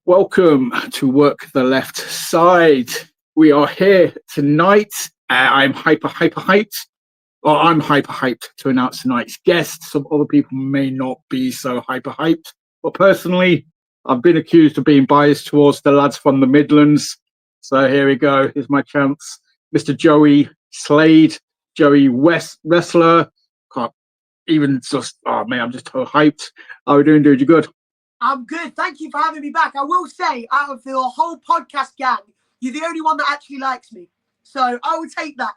Welcome to Work the Left Side. We are here tonight. I'm hyper hyped. Or I'm hyper hyped to announce tonight's guest. Some other people may not be so hyper hyped. But personally, I've been accused of being biased towards the lads from the Midlands. So here we go. Here's my chance. Mr. Joey Slade, Joey Wrestler. Can't even just, oh man, I'm just so hyped. How are we doing, dude? You good? I'm good. Thank you for having me back. I will say, out of the whole podcast gang, you're the only one that actually likes me. So I will take that.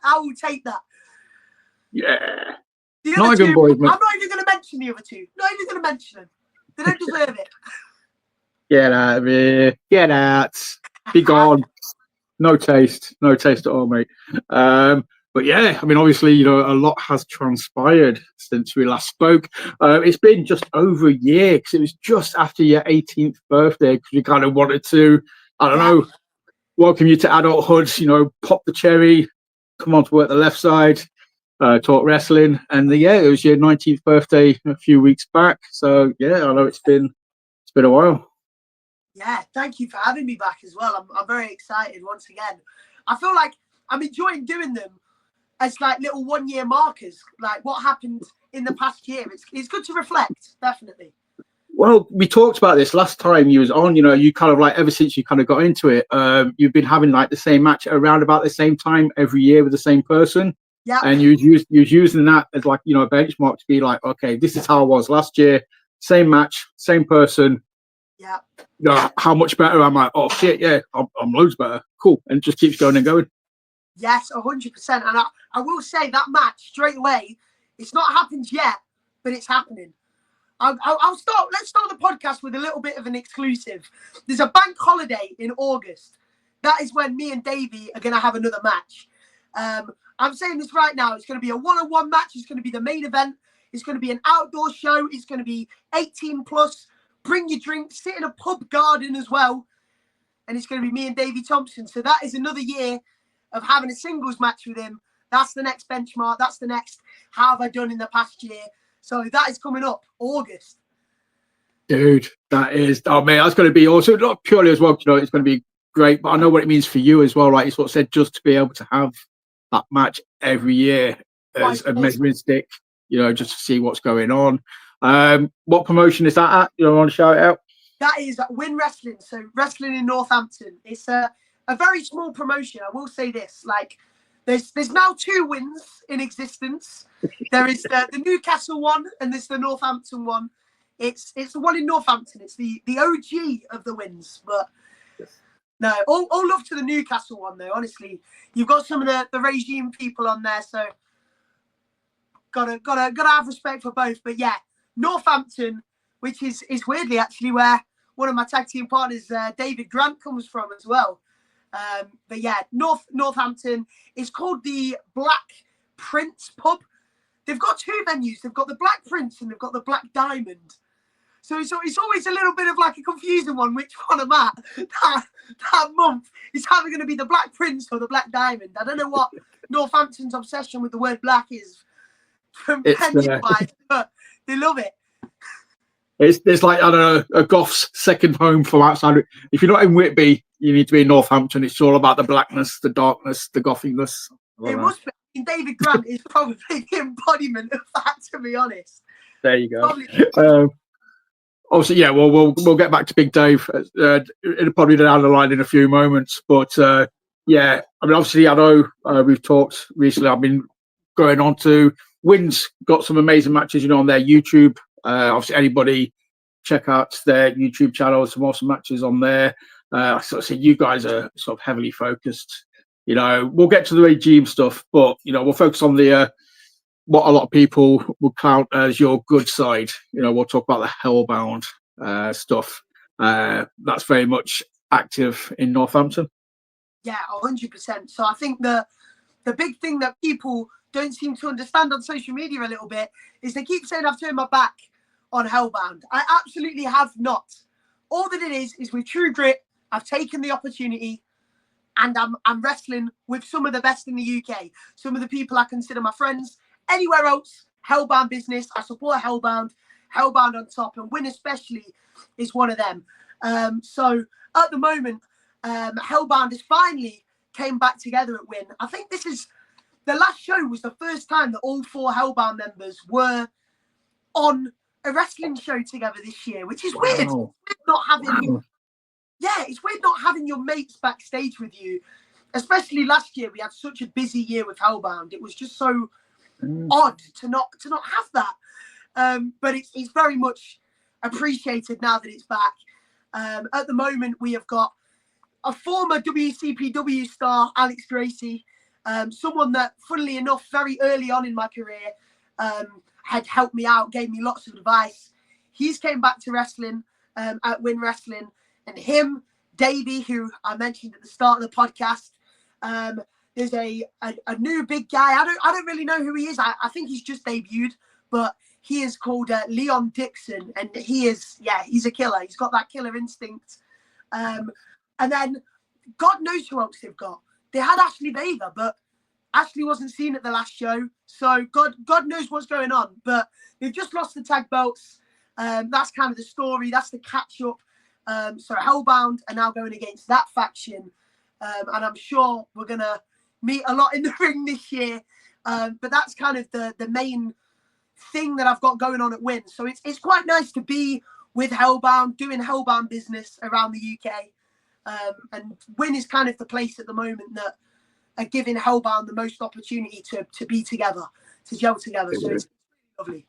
Yeah. The other two, boys, I'm not even going to mention the other two. Not even going to mention them. They don't deserve it. Get out of here. Get out. Be gone. No taste. No taste at all, mate. But yeah, I mean, obviously, a lot has transpired since we last spoke. It's been just over a year because it was just after your 18th birthday because we kind of wanted to, I don't know, welcome you to adulthood, pop the cherry, come on to Work the Left Side, talk wrestling. And it was your 19th birthday a few weeks back. So yeah, I know it's been a while. Yeah, thank you for having me back as well. I'm very excited once again. I feel like I'm enjoying doing them as like little 1 year markers, like what happened in the past year. It's good to reflect, definitely. Well, we talked about this last time you was on, you kind of like, ever since you kind of got into it, you've been having like the same match around about the same time every year with the same person. Yeah. And you was using that as like, a benchmark to be like, okay, this is how I was last year. Same match, same person. Yeah. How much better am I? Oh shit, yeah, I'm loads better. Cool. And it just keeps going and going. Yes, 100%. And I will say that match straight away, it's not happened yet, but it's happening. Let's start the podcast with a little bit of an exclusive. There's a bank holiday in August. That is when me and Davey are going to have another match. I'm saying this right now. It's going to be a one-on-one match. It's going to be the main event. It's going to be an outdoor show. It's going to be 18 plus. Bring your drinks. Sit in a pub garden as well. And it's going to be me and Davey Thompson. So that is another year of having a singles match with him. That's the next benchmark. That's the next how have I done in the past year. So that is coming up, August. Dude, that is, oh man, that's going to be also not purely as well, it's going to be great, but I know what it means for you as well. Like it's what I said, just to be able to have that match every year as a measuring stick, just to see what's going on. What promotion is that at? You want to shout it out? That is Win Wrestling. So wrestling in Northampton. It's a very small promotion. I will say this, like there's now 2 wins in existence. There is the Newcastle one and there's the Northampton one. It's the one in Northampton. It's the OG of the wins. But no, all love to the Newcastle one though. Honestly, you've got some of the regime people on there, so gotta have respect for both. But yeah, Northampton, which is weirdly actually where one of my tag team partners, David Grant, comes from as well. But yeah, Northampton is called the Black Prince Pub. They've got 2 venues. They've got the Black Prince and they've got the Black Diamond. So it's always a little bit of like a confusing one which one I'm at that month. It's either going to be the Black Prince or the Black Diamond. I don't know what Northampton's obsession with the word black is from venue-wise, but they love it. It's like, I don't know, a goth's second home from outside. If you're not in Whitby, you need to be in Northampton. It's all about the blackness, the darkness, the gothiness. It must be. David Grant is probably the embodiment of that, to be honest. There you go. Obviously, yeah, well, we'll get back to Big Dave probably down the line in a few moments. But yeah, I mean, obviously, I know we've talked recently. I've been going on to Wins, got some amazing matches, on their YouTube. Obviously, anybody check out their YouTube channel. Some awesome matches on there. I sort of say you guys are sort of heavily focused. We'll get to the regime stuff, but we'll focus on the what a lot of people would count as your good side. We'll talk about the Hellbound stuff. That's very much active in Northampton. Yeah, 100%. So I think the big thing that people don't seem to understand on social media a little bit is they keep saying I've turned my back on Hellbound. I absolutely have not. All that it is with true grit, I've taken the opportunity and I'm wrestling with some of the best in the UK. Some of the people I consider my friends. Anywhere else, Hellbound business. I support Hellbound. Hellbound on top, and Win especially is one of them. So at the moment, Hellbound has finally came back together at Win. I think this is the last show was the first time that all 4 Hellbound members were on a wrestling show together this year, which is weird. It's weird not having, it's weird not having your mates backstage with you. Especially last year, we had such a busy year with Hellbound. It was just so odd to not have that. But it's very much appreciated now that it's back. At the moment, we have got a former WCPW star, Alex Gracie, someone that, funnily enough, very early on in my career, had helped me out, gave me lots of advice. He's came back to wrestling at Win Wrestling, and him, Davey, who I mentioned at the start of the podcast. There's a new big guy. I don't really know who he is. I think he's just debuted, but he is called Leon Dixon, and he's a killer. He's got that killer instinct. And then God knows who else they've got. They had Ashley Vega, but Ashley wasn't seen at the last show, so God knows what's going on. But they've just lost the tag belts. That's kind of the story. That's the catch up. So Hellbound are now going against that faction. And I'm sure we're going to meet a lot in the ring this year. But that's kind of the main thing that I've got going on at Win. So it's quite nice to be with Hellbound, doing Hellbound business around the UK. And Win is kind of the place at the moment that are giving Hellbound the most opportunity to be together, to gel together. So it's lovely.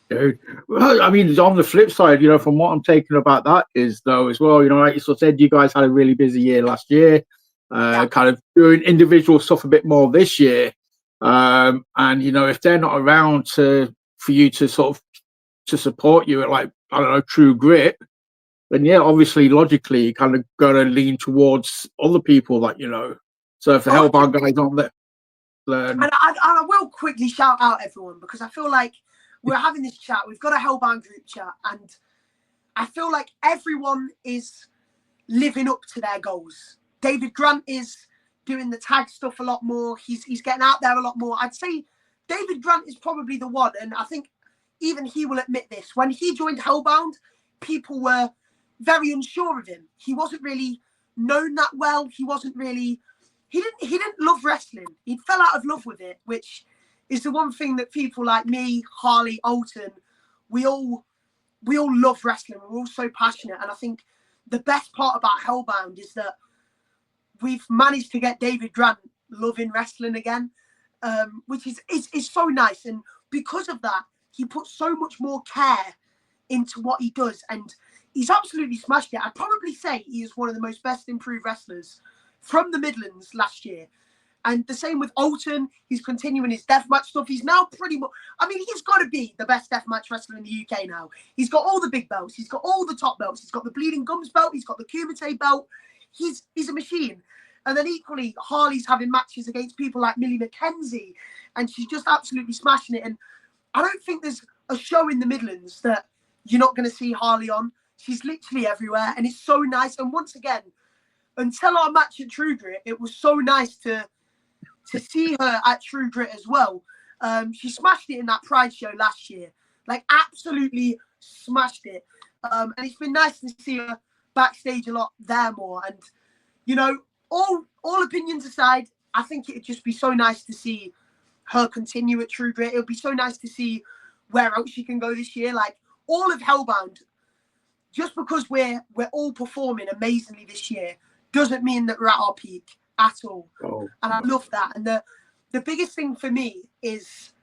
Dude. Well, I mean, on the flip side, from what I'm taking about that is, though, as well, like you sort of said, you guys had a really busy year last year, kind of doing individual stuff a bit more this year. And, if they're not around for you to sort of to support you at, like, I don't know, True Grit, then, obviously, logically, you kind of got to lean towards other people, like, So if the Hellbound guys on there. And I will quickly shout out everyone, because I feel like we're having this chat. We've got a Hellbound group chat, and I feel like everyone is living up to their goals. David Grant is doing the tag stuff a lot more. He's getting out there a lot more. I'd say David Grant is probably the one, and I think even he will admit this. When he joined Hellbound, people were very unsure of him. He wasn't really known that well. He didn't love wrestling. He fell out of love with it, which is the one thing that people like me, Harley, Alton, we all love wrestling. We're all so passionate. And I think the best part about Hellbound is that we've managed to get David Grant loving wrestling again, which is so nice. And because of that, he puts so much more care into what he does. And he's absolutely smashed it. I'd probably say he is one of the most best improved wrestlers from the Midlands last year. And the same with Alton. He's continuing his deathmatch stuff. He's now pretty much, he's got to be the best deathmatch wrestler in the UK now. He's got all the big belts. He's got all the top belts. He's got the Bleeding Gums belt. He's got the Kumite belt. He's a machine. And then equally, Harley's having matches against people like Millie McKenzie, and she's just absolutely smashing it. And I don't think there's a show in the Midlands that you're not going to see Harley on. She's literally everywhere, and it's so nice. And once again, until our match at True Grit, it was so nice to see her at True Grit as well. She smashed it in that Pride show last year, like absolutely smashed it. And it's been nice to see her backstage a lot there more. And all opinions aside, I think it'd just be so nice to see her continue at True Grit. It would be so nice to see where else she can go this year. Like all of Hellbound, just because we're all performing amazingly this year doesn't mean that we're at our peak at all. Oh. And I love that. And the biggest thing for me is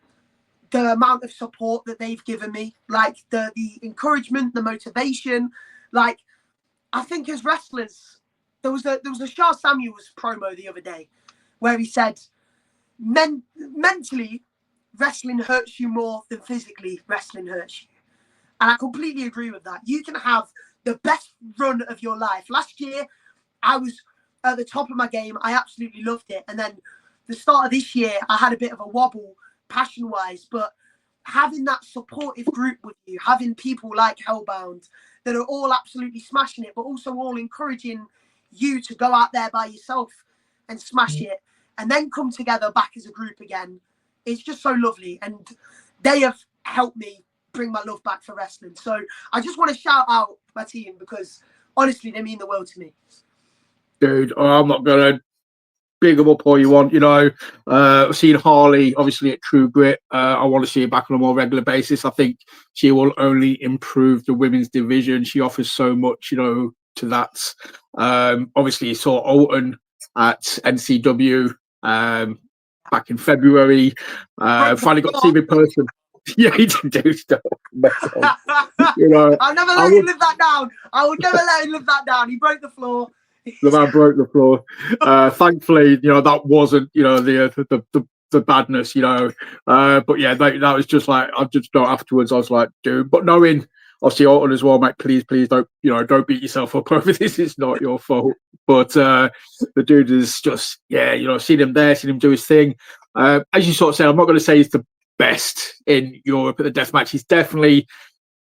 the amount of support that they've given me, like the encouragement, the motivation. Like I think as wrestlers, there was a Shah Samuels promo the other day where he said, mentally, wrestling hurts you more than physically wrestling hurts you. And I completely agree with that. You can have the best run of your life. Last year, I was at the top of my game. I absolutely loved it. And then the start of this year, I had a bit of a wobble passion-wise. But having that supportive group with you, having people like Hellbound that are all absolutely smashing it, but also all encouraging you to go out there by yourself and smash it, and then come together back as a group again. It's just so lovely. And they have helped me bring my love back for wrestling. So I just want to shout out my team because honestly, they mean the world to me. Dude, I'm not gonna big them up all you want, I've seen Harley obviously at True Grit. I want to see her back on a more regular basis. I think she will only improve the women's division. She offers so much, to that. Obviously you saw Alton at NCW back in February. Finally got to see him in person. Yeah, he didn't do stuff. I'll never let him live that down. I would never let him live that down. He broke the floor. The man broke the floor. Thankfully, that wasn't, the badness, but yeah, that was just like, I just know afterwards, I was like, dude, but knowing obviously Alton as well, mate, please don't, don't beat yourself up over this. It's not your fault. But the dude is just, seen him there, seen him do his thing. As you sort of said, I'm not going to say he's the best in Europe at the deathmatch. He's definitely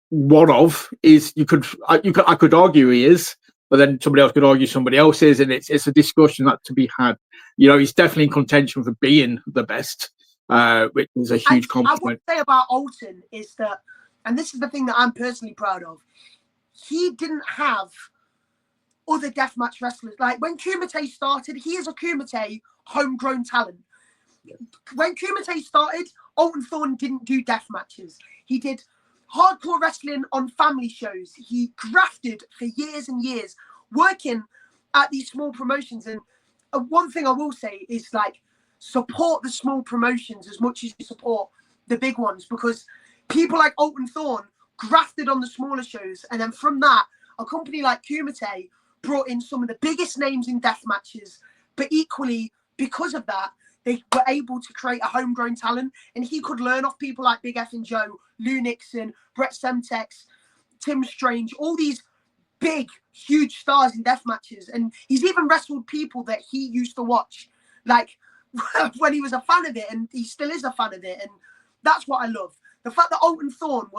one of, I could argue he is. But then somebody else could argue somebody else is, and it's a discussion that to be had. He's definitely in contention for being the best, which is a huge compliment. I would say about Alton is that, and this is the thing that I'm personally proud of, he didn't have other deathmatch wrestlers. Like when Kumite started, he is a Kumite homegrown talent. When Kumite started, Alton Thorne didn't do deathmatches. He did hardcore wrestling on family shows. He grafted for years and years, working at these small promotions. And one thing I will say is like, support the small promotions as much as you support the big ones, because people like Alton Thorne grafted on the smaller shows. And then from that, a company like Kumite brought in some of the biggest names in death matches, but equally because of that, they were able to create a homegrown talent, and he could learn off people like Big F and Joe, Lou Nixon, Brett Semtex, Tim Strange, all these big, huge stars in death matches. And he's even wrestled people that he used to watch, like when he was a fan of it, and he still is a fan of it. And that's what I love. The fact that Alton Thorne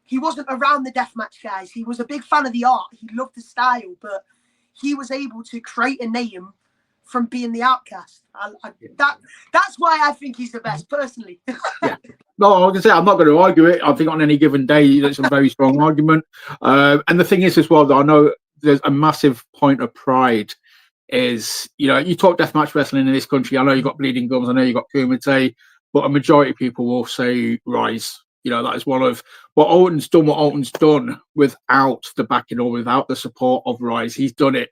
he wasn't around the deathmatch guys. He was a big fan of the art. He loved the style, but he was able to create a name from being the outcast. That's why I think he's the best, personally. Yeah. No, I was going to say, I'm not going to argue it. I think on any given day, that's a very strong argument. And the thing is as well, that I know there's a massive point of pride is, you talk deathmatch wrestling in this country. I know you've got Bleeding Gums. I know you've got Kumite, but a majority of people will say Rise. That is one of what Alton's done without the backing or without the support of Rise. He's done it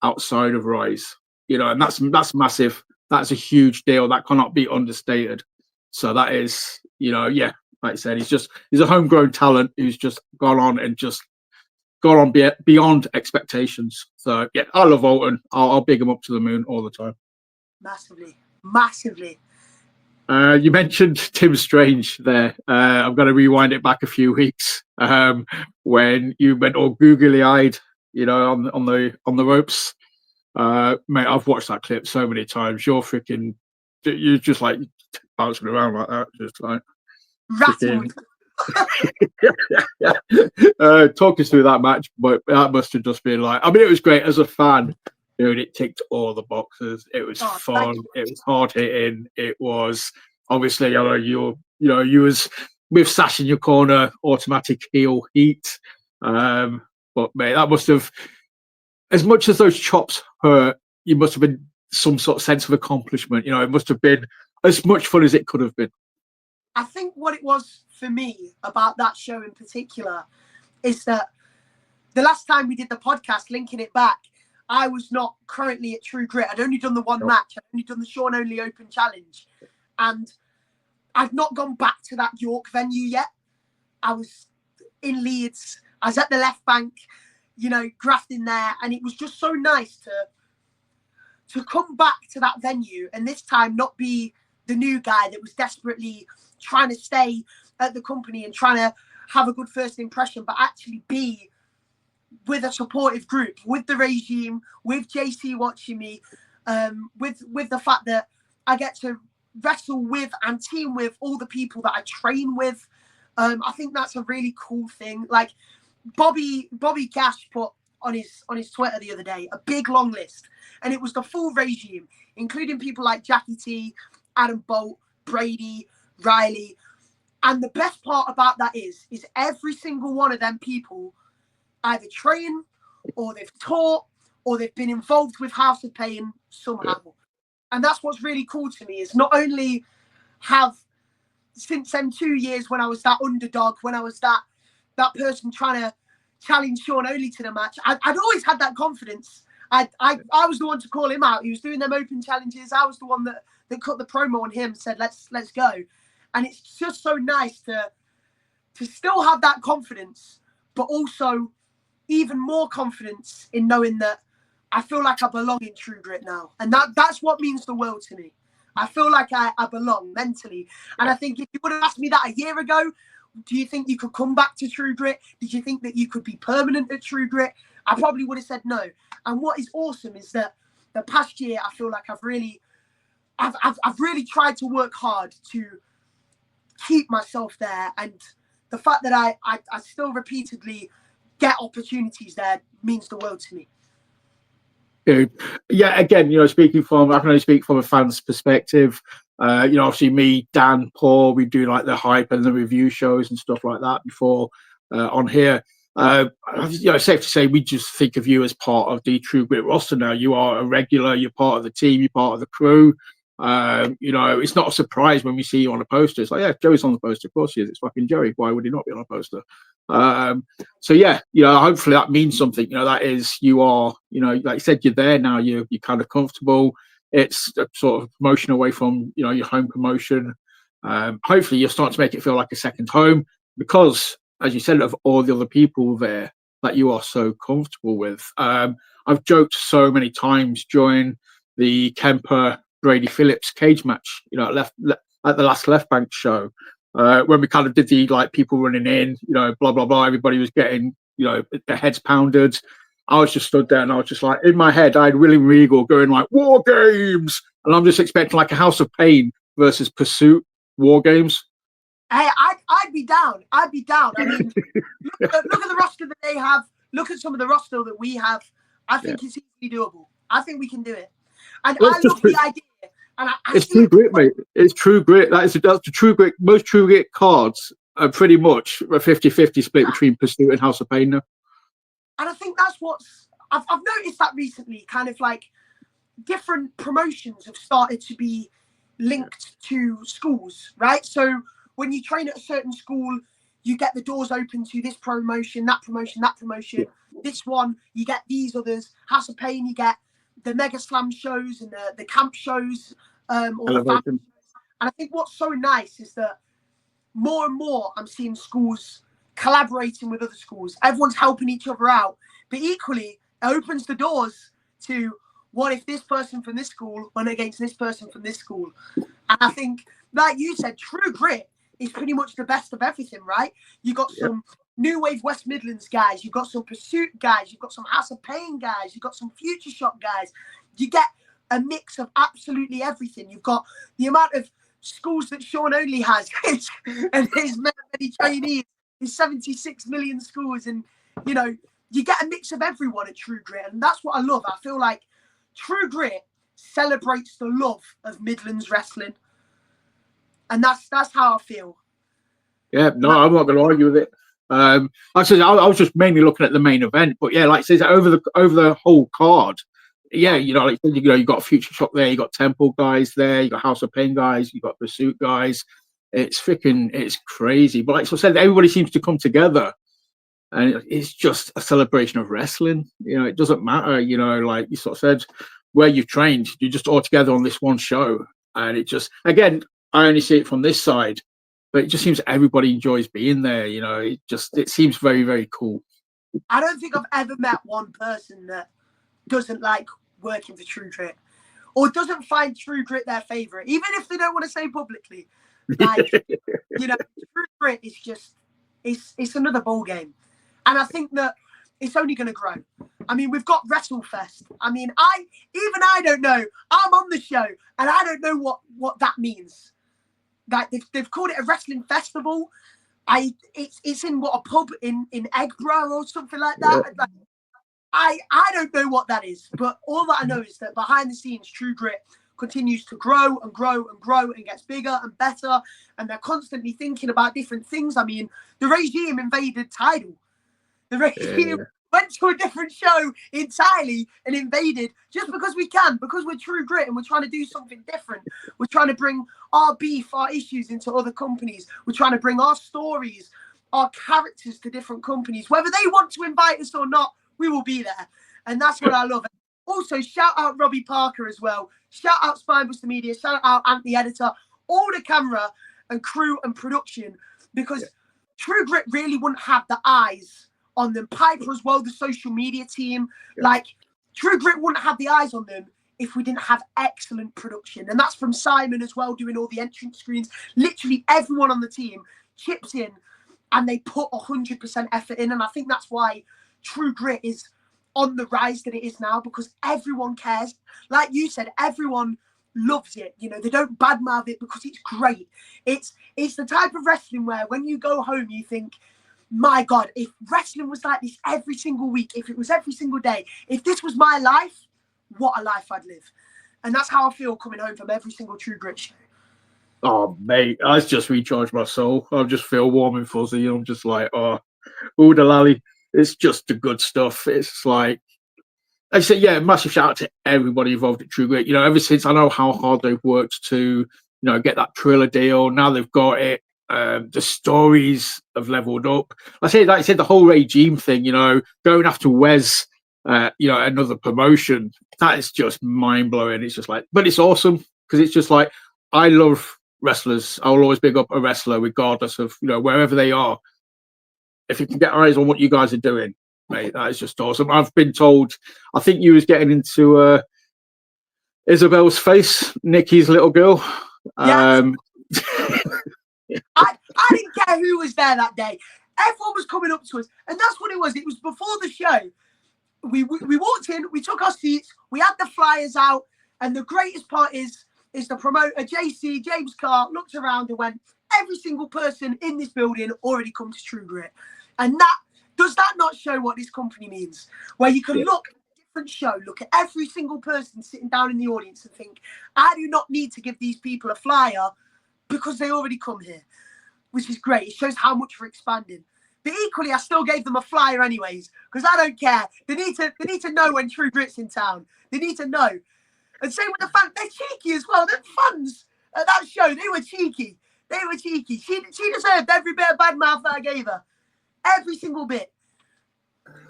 outside of Rise. And that's massive. That's a huge deal. That cannot be understated. So that is, like I said, he's a homegrown talent who's just gone on beyond expectations. So yeah, I love Alton. I'll big him up to the moon all the time. Massively. You mentioned Tim Strange there. I'm going to rewind it back a few weeks when you went all googly-eyed, on the ropes. Mate, I've watched that clip so many times. You're just like bouncing around like that, just like talk us through that match, but that must have just been like, it was great as a fan, dude. It ticked all the boxes. It was fun. It was hard hitting. It was obviously, you was with Sash in your corner, automatic heel heat. But mate, that must have, as much as those chops hurt, you must have been some sort of sense of accomplishment. It must have been as much fun as it could have been. I think what it was for me about that show in particular is that the last time we did the podcast, linking it back, I was not currently at True Grit. I'd only done the one match. I'd only done the Sean Only Open Challenge. And I'd not gone back to that York venue yet. I was in Leeds. I was at the left bank, grafting there, and it was just so nice to come back to that venue and this time not be the new guy that was desperately trying to stay at the company and trying to have a good first impression, but actually be with a supportive group, with the regime, with JC watching me, with the fact that I get to wrestle with and team with all the people that I train with. I think that's a really cool thing. Like, Bobby Cash put on his Twitter the other day a big long list, and it was the full regime, including people like Jackie T, Adam Bolt, Brady, Riley, And the best part about that is every single one of them people either train or they've taught or they've been involved with House of Pain somehow. Yeah. And that's what's really cool to me, is not only have, since them 2 years when I was that underdog, when I was that person trying to challenge Sean O'Leary to the match, I'd always had that confidence. I was the one to call him out. He was doing them open challenges. I was the one that cut the promo on him, said, let's go. And it's just so nice to still have that confidence, but also even more confidence in knowing that I feel like I belong in True Grit now. And that's what means the world to me. I feel like I belong mentally. And I think if you would have asked me that a year ago, do you think you could come back to True Grit? Did you think that you could be permanent at True Grit? I probably would have said no. And what is awesome is that the past year, I feel like I've really tried to work hard to keep myself there. And the fact that I still repeatedly get opportunities there means the world to me. Yeah, again, I can only speak from a fan's perspective. Obviously me, Dan, Paul, we do like the hype and the review shows and stuff like that before on here. Safe to say we just think of you as part of the True Grit roster now. You are a regular, you're part of the team, you're part of the crew. It's not a surprise when we see you on a poster. It's like, yeah, Joey's on the poster. Of course he is. It's fucking Joey. Why would he not be on a poster? Hopefully that means something. That is, you are, like you said, you're there now. You're kind of comfortable. It's a sort of promotion away from, your home promotion. Hopefully you're starting to make it feel like a second home because, as you said, of all the other people there that you are so comfortable with. I've joked so many times during the Kemper Brady Phillips cage match, at the last Left Bank show, when we kind of did the people running in, blah blah blah. Everybody was getting, their heads pounded. I was just stood there and I was just like, in my head, I had William Regal going like War Games, and I'm just expecting like a House of Pain versus Pursuit War Games. Hey, I'd be down. I mean, look at the roster that they have. Look at some of the roster that we have. I think it's easily doable. I think we can do it. And I love the idea. And it's True Grit, mate. It's True Grit. That's the True Grit. Most True Grit cards are pretty much a 50-50 split between Pursuit and House of Pain now. And I think that's what's... I've noticed that recently, kind of like different promotions have started to be linked to schools, right? So when you train at a certain school, you get the doors open to this promotion, that promotion, that promotion. Yeah. This one, you get these others. House of Pain, you get the Mega Slam shows and the camp shows. And I think what's so nice is that more and more I'm seeing schools collaborating with other schools. Everyone's helping each other out. But equally, it opens the doors to what if this person from this school went against this person from this school. And I think, like you said, True Grit is pretty much the best of everything, right? You got some New Wave West Midlands guys, you've got some Pursuit guys, you've got some House of Pain guys, you've got some Future Shock guys. You get a mix of absolutely everything. You've got the amount of schools that Sean O'Leary has and his many trainees, his 76 million schools, and you get a mix of everyone at True Grit, and that's what I love. I feel like True Grit celebrates the love of Midlands wrestling, and that's how I feel. Yeah, no, I'm not going to argue with it. Like I said, I was just mainly looking at the main event, but yeah, like I said, over the whole card, yeah, like you got Future Shock there, you got Temple guys there, you got House of Pain guys, you got Pursuit guys. It's crazy. But like I said, everybody seems to come together, and it's just a celebration of wrestling. It doesn't matter. Like you sort of said, where you've trained, you're just all together on this one show, and it just, again, I only see it from this side, but it just seems everybody enjoys being there. It seems very, very cool. I don't think I've ever met one person that doesn't like working for True Grit or doesn't find True Grit their favorite, even if they don't want to say publicly. Like, True Grit is just, it's another ball game. And I think that it's only going to grow. I mean, we've got WrestleFest. I mean, I don't know. I'm on the show and I don't know what that means. Like they've called it a wrestling festival. It's in a pub in Eggborough or something like that. Yeah. Like, I don't know what that is, but all that I know is that behind the scenes, True Grit continues to grow and grow and grow and gets bigger and better. And they're constantly thinking about different things. I mean, the regime invaded Tidal. The regime went to a different show entirely and invaded just because we can, because we're True Grit and we're trying to do something different. We're trying to bring our beef, our issues into other companies. We're trying to bring our stories, our characters to different companies. Whether they want to invite us or not, we will be there. And that's what I love. Also, shout out Robbie Parker as well. Shout out Spinebuster Media. Shout out Ant the editor, all the camera and crew and production, because True Grit really wouldn't have the eyes on them. Piper as well, the social media team. Like, True Grit wouldn't have the eyes on them if we didn't have excellent production. And that's from Simon as well, doing all the entrance screens. Literally everyone on the team chips in and they put 100% effort in. And I think that's why True Grit is on the rise that it is now, because everyone cares. Like you said, everyone loves it. You know, they don't badmouth it because it's great. It's the type of wrestling where when you go home, you think, my God, if wrestling was like this every single week, if it was every single day, if this was my life, what a life I'd live. And that's how I feel coming home from every single True Grit show. Oh, mate, that's just recharged my soul. I just feel warm and fuzzy. I'm just like, oh, the lally. It's just the good stuff. It's like, I say, yeah, massive shout out to everybody involved at True Grit. You know, ever since I know how hard they've worked to, you know, get that Triller deal. Now they've got it. The stories have leveled up. Like I said, the whole regime thing, you know, going after Wes, you know, another promotion, that is just mind blowing. It's just like, but it's awesome because it's just like, I love wrestlers. I will always big up a wrestler regardless of, you know, wherever they are. If you can get eyes on what you guys are doing, mate, that is just awesome. I've been told, I think you was getting into Isabel's face, Nikki's little girl. Yeah. I didn't care who was there that day. Everyone was coming up to us, and that's what it was. It was before the show. We walked in, we took our seats, we had the flyers out, and the greatest part is the promoter, JC, James Carr, looked around and went, every single person in this building already come to True Grit. And does that not show what this company means? Where you can look at a different show, look at every single person sitting down in the audience and think, I do not need to give these people a flyer because they already come here, which is great. It shows how much we're expanding. But equally, I still gave them a flyer anyways, because I don't care. They need to know when True Grit's in town. They need to know. And same with the fans. They're cheeky as well. The fans at that show, they were cheeky. They were cheeky. She deserved every bit of bad mouth that I gave her. Every single bit.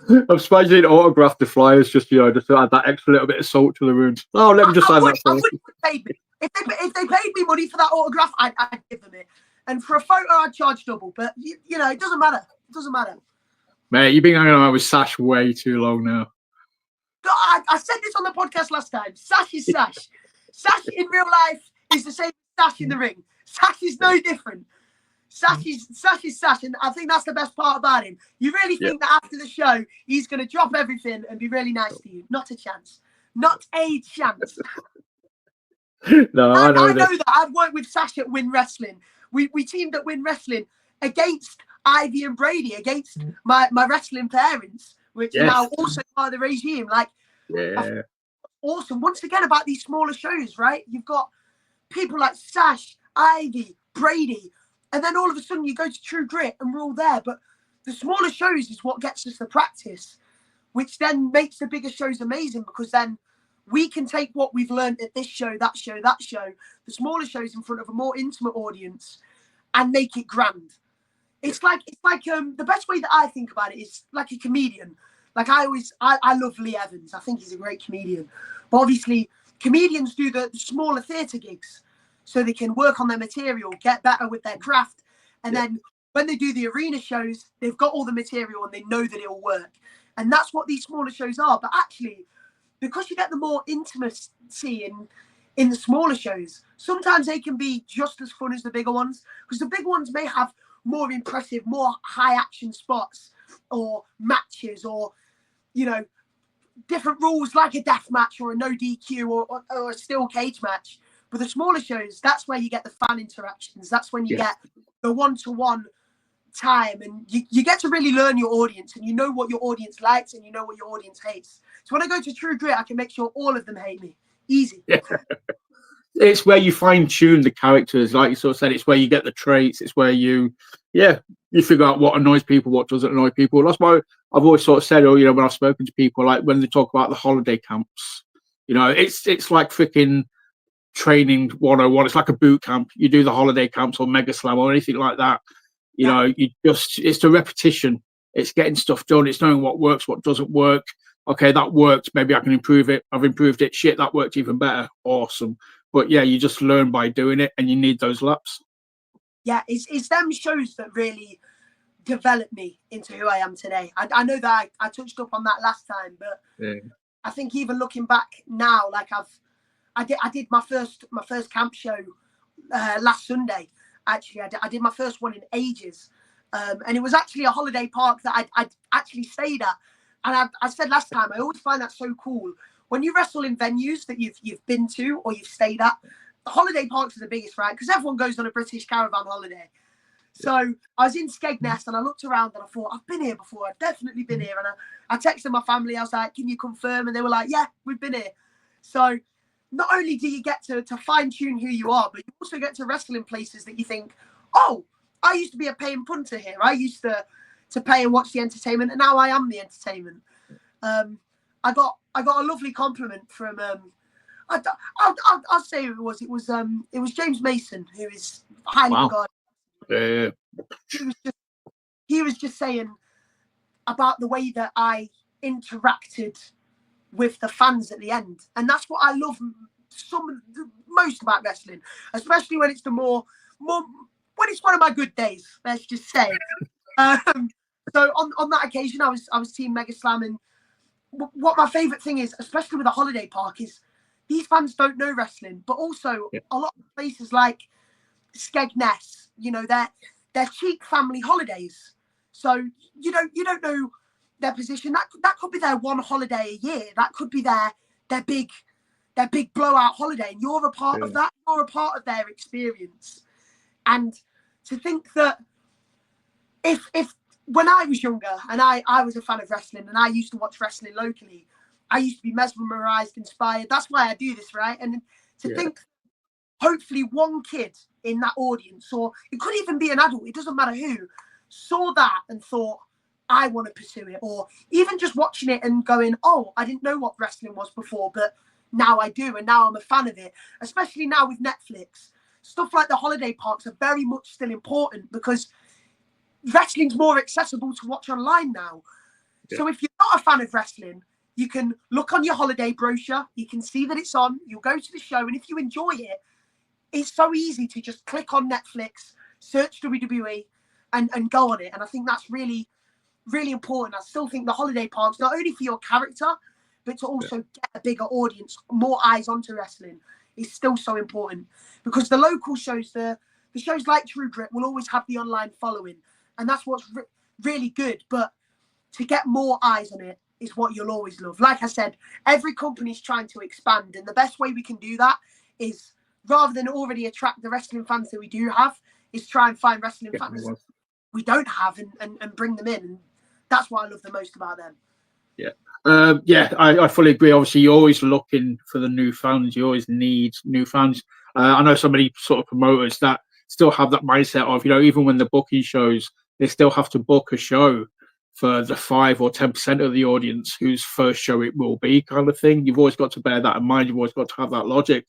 I'm surprised you didn't autograph the flyers, just, you know, just to add that extra little bit of salt to the wound. Oh, let me just sign that for you. If they paid me money for that autograph, I'd give them it. And for a photo, I'd charge double. But, you know, it doesn't matter. It doesn't matter. Mate, you've been hanging around with Sash way too long now. I said this on the podcast last time. Sash is Sash. Sash in real life is the same as Sash in the ring. Sash is no different. Sash is Sash, and I think that's the best part about him. You really think that after the show, he's going to drop everything and be really nice to you? Not a chance. Not a chance. No, I know that. I've worked with Sash at Win Wrestling. We teamed at Win Wrestling against Ivy and Brady, against my wrestling parents, which are now also part of the regime. Like, awesome. Once again, about these smaller shows, right? You've got people like Sash, Ivy, Brady, and then all of a sudden you go to True Grit and we're all there. But the smaller shows is what gets us the practice, which then makes the bigger shows amazing, because then we can take what we've learned at this show, that show, the smaller shows in front of a more intimate audience and make it grand. It's like the best way that I think about it is like a comedian. Like I love Lee Evans. I think he's a great comedian. But obviously comedians do the smaller theatre gigs so they can work on their material, get better with their craft. And then when they do the arena shows, they've got all the material and they know that it'll work. And that's what these smaller shows are. But actually, because you get the more intimacy in the smaller shows, sometimes they can be just as fun as the bigger ones, because the big ones may have more impressive, more high action spots or matches, or, you know, different rules like a death match or a no DQ or a steel cage match. But the smaller shows, that's where you get the fan interactions. That's when you get the one-to-one time, and you get to really learn your audience, and you know what your audience likes and you know what your audience hates. So when I go to True Grit, I can make sure all of them hate me. Easy. it's where you fine tune the characters, like you sort of said. It's where you get the traits. It's where you figure out what annoys people, what doesn't annoy people. That's why I've always sort of said, oh, when I've spoken to people, like when they talk about the holiday camps, it's like freaking training 101. It's like a boot camp. You do the holiday camps or Mega Slam or anything like that. It's the repetition. It's getting stuff done. It's knowing what works, what doesn't work. Okay, that worked. Maybe I can improve it. I've improved it. Shit, that worked even better. Awesome. But yeah, you just learn by doing it, and you need those laps. Yeah, it's them shows that really developed me into who I am today. I know that I touched up on that last time, but I think even looking back now, like I did my first camp show last Sunday. Actually, I did my first one in ages, and it was actually a holiday park that I'd actually stayed at. And I said last time, I always find that so cool when you wrestle in venues that you've been to or you've stayed at. The holiday parks are the biggest, right? Because everyone goes on a British caravan holiday. So I was in Skegness and I looked around and I thought, I've been here before. I've definitely been here. And I texted my family. I was like, can you confirm? And they were like, yeah, we've been here. So not only do you get to fine tune who you are, but you also get to wrestle in places that you think, oh, I used to be a paying punter here. I used to pay and watch the entertainment, and now I am the entertainment. I got a lovely compliment from I'll say who it was. It was James Mason, who is highly regarded. He was just saying about the way that I interacted with the fans at the end, and that's what I love most about wrestling, especially when it's when it's one of my good days. Let's just say. So on that occasion, I was Team Mega Slam, and what my favourite thing is, especially with a holiday park, is these fans don't know wrestling, but also a lot of places like Skegness, they're cheap family holidays. So you don't know their position. That could be their one holiday a year. That could be their big blowout holiday, and you're a part of that. You're a part of their experience. And to think that if when I was younger and I was a fan of wrestling and I used to watch wrestling locally, I used to be mesmerized, inspired. That's why I do this, right? And to think, hopefully one kid in that audience, or it could even be an adult, it doesn't matter who, saw that and thought, I want to pursue it. Or even just watching it and going, oh, I didn't know what wrestling was before, but now I do, and now I'm a fan of it. Especially now with Netflix. Stuff like the holiday parks are very much still important because wrestling's more accessible to watch online now. So if you're not a fan of wrestling, you can look on your holiday brochure, you can see that it's on, you'll go to the show, and if you enjoy it, it's so easy to just click on Netflix, search WWE, and go on it. And I think that's really, really important. I still think the holiday parks, not only for your character, but to also get a bigger audience, more eyes onto wrestling, is still so important. Because the local shows, the shows like True Grit will always have the online following. And that's what's really good. But to get more eyes on it is what you'll always love. Like I said, every company's trying to expand. And the best way we can do that is, rather than already attract the wrestling fans that we do have, is try and find wrestling fans we don't have and bring them in. And that's what I love the most about them. I fully agree. Obviously, you're always looking for the new fans. You always need new fans. I know so many sort of promoters that still have that mindset of, even when the booking shows, they still have to book a show for the 5 or 10% of the audience whose first show it will be, kind of thing. You've always got to bear that in mind. You've always got to have that logic.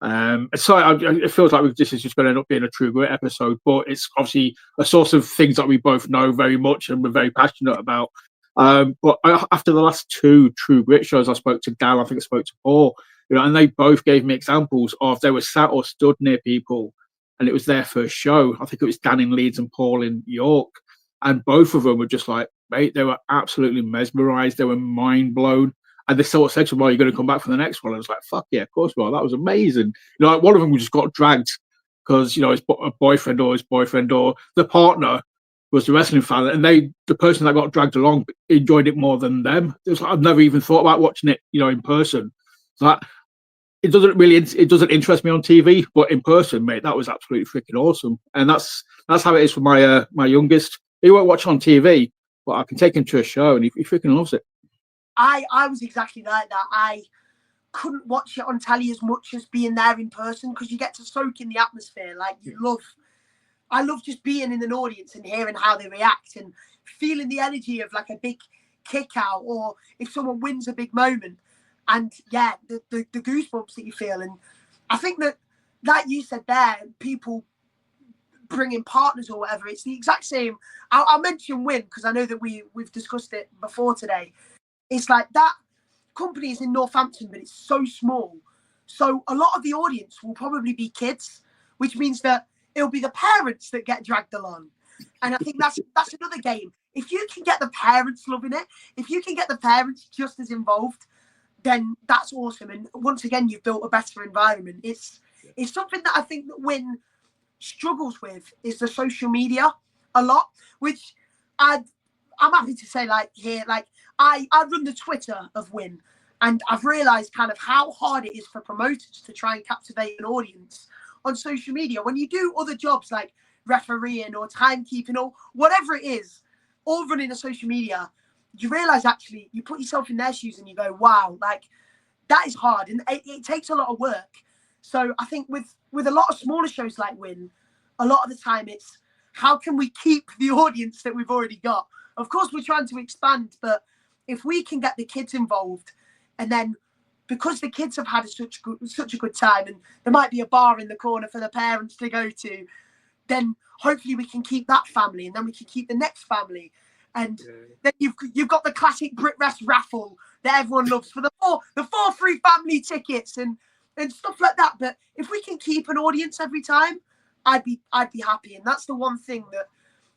So it feels like this is just going to end up being a True Grit episode, but it's obviously a source of things that we both know very much and we're very passionate about. But after the last 2 True Grit shows, I spoke to Dan, I think I spoke to Paul, and they both gave me examples of they were sat or stood near people and it was their first show. I think it was Dan in Leeds and Paul in York. And both of them were just like, mate, they were absolutely mesmerized. They were mind blown. And they sort of said to me, well, you're going to come back for the next one. I was like, fuck yeah, of course we are. That was amazing. Like one of them just got dragged because, his boyfriend or the partner was the wrestling fan. And the person that got dragged along enjoyed it more than them. It was like, I've never even thought about watching it, in person. So that, it doesn't interest me on TV, but in person, mate, that was absolutely freaking awesome. And that's how it is for my youngest. He won't watch on TV, but I can take him to a show and he freaking loves it. I was exactly like that. I couldn't watch it on telly as much as being there in person, because you get to soak in the atmosphere. Like I love just being in an audience and hearing how they react and feeling the energy of like a big kick out, or if someone wins a big moment, and the goosebumps that you feel. And I think that, like you said there, people bringing partners or whatever, it's the exact same. I'll mention Win because I know that we've discussed it before today. It's like that company is in Northampton, but it's so small. So a lot of the audience will probably be kids, which means that it'll be the parents that get dragged along. And I think that's another game. If you can get the parents loving it, if you can get the parents just as involved, then that's awesome. And once again, you've built a better environment. It's something that I think that Win struggles with is the social media a lot, which I'm happy to say, like here, like I run the Twitter of Win, and I've realized kind of how hard it is for promoters to try and captivate an audience on social media. When you do other jobs like refereeing or timekeeping or whatever it is, all running a social media, you realize actually you put yourself in their shoes and you go, wow, like that is hard, and it takes a lot of work. So I think with a lot of smaller shows like Win, a lot of the time it's how can we keep the audience that we've already got? Of course, we're trying to expand, but if we can get the kids involved, and then because the kids have had such a good time, and there might be a bar in the corner for the parents to go to, then hopefully we can keep that family, and then we can keep the next family. And then you've got the classic BritRest raffle that everyone loves for the four free family tickets and stuff like that. But if we can keep an audience every time, I'd be happy. And that's the one thing that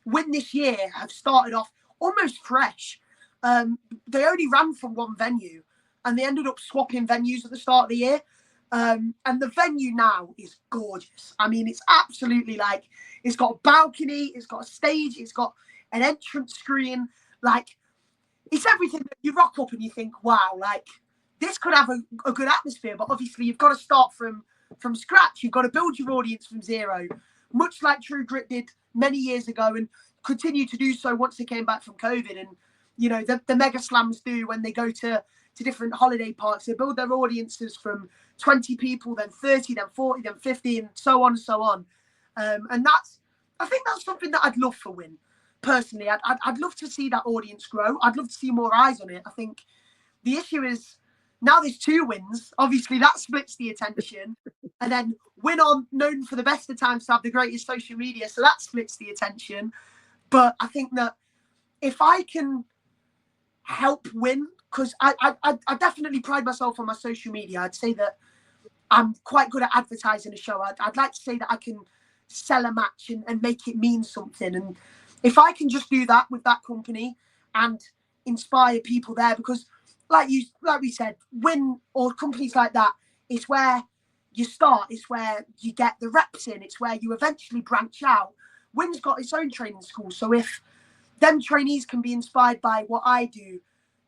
Win this year have started off almost fresh. They only ran from one venue, and they ended up swapping venues at the start of the year. And the venue now is gorgeous. I mean, it's absolutely like, it's got a balcony, it's got a stage, it's got an entrance screen. Like, it's everything that you rock up and you think, wow, like this could have a good atmosphere. But obviously you've got to start from scratch. You've got to build your audience from zero, much like True Grit did many years ago and continue to do so once they came back from COVID. And, you know, the mega slams do when they go to different holiday parks. They build their audiences from 20 people, then 30, then 40, then 50, and so on and so on. And I think that's something that I'd love for Win. Personally, I'd love to see that audience grow. I'd love to see more eyes on it. I think the issue is now there's 2 Wins. Obviously, that splits the attention. And then Win on known for the best of times to have the greatest social media, so that splits the attention. But I think that if I can help Win, because I definitely pride myself on my social media. I'd say that I'm quite good at advertising a show. I'd like to say that I can sell a match and make it mean something. And if I can just do that with that company and inspire people there, because like we said, Win or companies like that, it's where you start, it's where you get the reps in, it's where you eventually branch out. Win's got its own training school, so if them trainees can be inspired by what I do,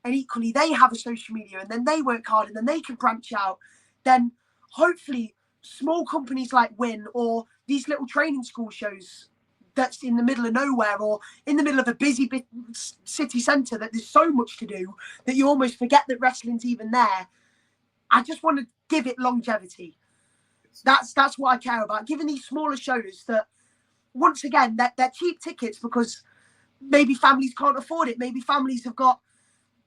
and equally they have a social media and then they work hard and then they can branch out, then hopefully small companies like Win or these little training school shows that's in the middle of nowhere or in the middle of a busy city centre that there's so much to do that you almost forget that wrestling's even there. I just want to give it longevity. That's what I care about. Giving these smaller shows that, once again, they're cheap tickets because maybe families can't afford it. Maybe families have got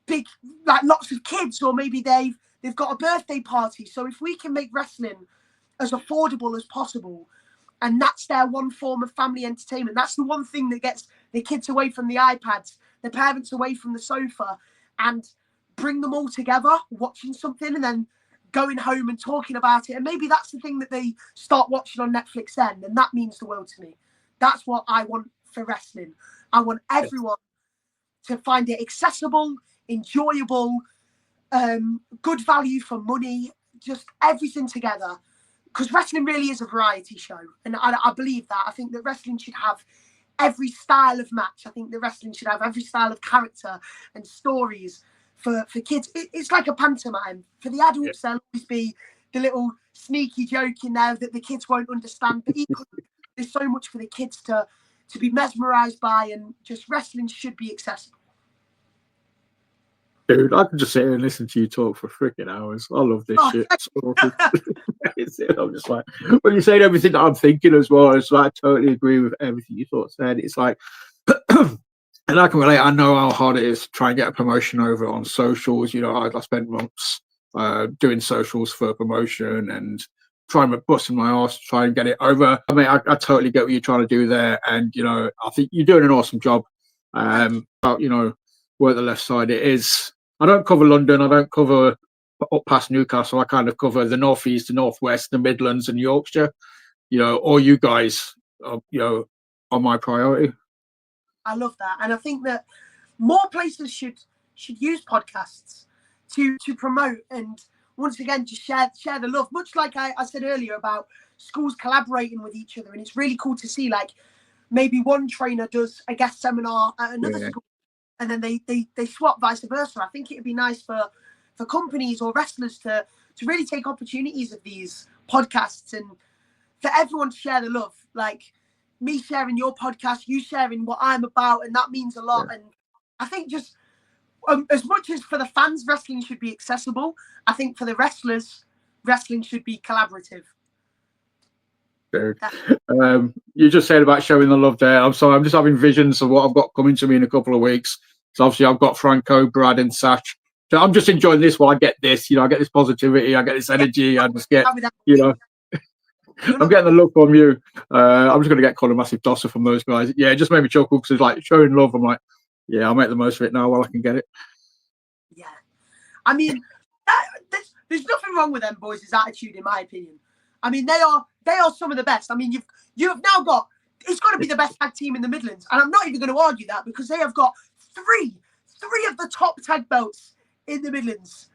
big, like lots of kids, or maybe they've got a birthday party. So if we can make wrestling as affordable as possible, and that's their one form of family entertainment, that's the one thing that gets the kids away from the iPads, the parents away from the sofa, and bring them all together watching something and then going home and talking about it. And maybe that's the thing that they start watching on Netflix then, and that means the world to me. That's what I want for wrestling. I want everyone to find it accessible, enjoyable, good value for money, just everything together. Because wrestling really is a variety show. And I believe that. I think that wrestling should have every style of match. I think that wrestling should have every style of character and stories for kids. It's like a pantomime. For the adults, there'll always be the little sneaky joke in there that the kids won't understand. But equally, there's so much for the kids to be mesmerised by, and just wrestling should be accessible. Dude, I could just sit here and listen to you talk for freaking hours. I love this Oh, shit. I'm just like, when you say everything that I'm thinking as well, it's like, I totally agree with everything you thought said. It's like, and I can relate. I know how hard it is to try and get a promotion over on socials. You know, I spent months doing socials for promotion and trying to busting my ass to try and get it over. I mean, I totally get what you're trying to do there, and you know, I think you're doing an awesome job. About, you know, where the left side it is. I don't cover London. I don't cover up past Newcastle. I kind of cover the northeast, the northwest, the Midlands, and Yorkshire. You know, all you guys, you know, are my priority. I love that, and I think that more places should use podcasts to promote and once again just share the love. Much like I said earlier about schools collaborating with each other, and it's really cool to see like maybe one trainer does a guest seminar at another school, and then they swap vice versa. I think it would be nice for companies or wrestlers to really take opportunities of these podcasts and for everyone to share the love. Like me sharing your podcast, you sharing what I'm about, and that means a lot. And I think just as much as for the fans, wrestling should be accessible, I think for the wrestlers, wrestling should be collaborative. You just said about showing the love there. I'm sorry, I'm just having visions of what I've got coming to me in a couple of weeks. So obviously I've got Franco, Brad, and Sash. So I'm just enjoying this while I get this. You know, I get this positivity, I get this energy. I just get, you know, I'm getting the love from you. I'm just going to get called a massive tosser from those guys. Yeah, it just made me chuckle because it's like showing love. I'm like, yeah, I'll make the most of it now while I can get it. Yeah, I mean, there's nothing wrong with them boys' attitude, in my opinion. I mean, they are some of the best. I mean, you have now got, it's got to be the best tag team in the Midlands, and I'm not even going to argue that because they have got three of the top tag belts in the Midlands,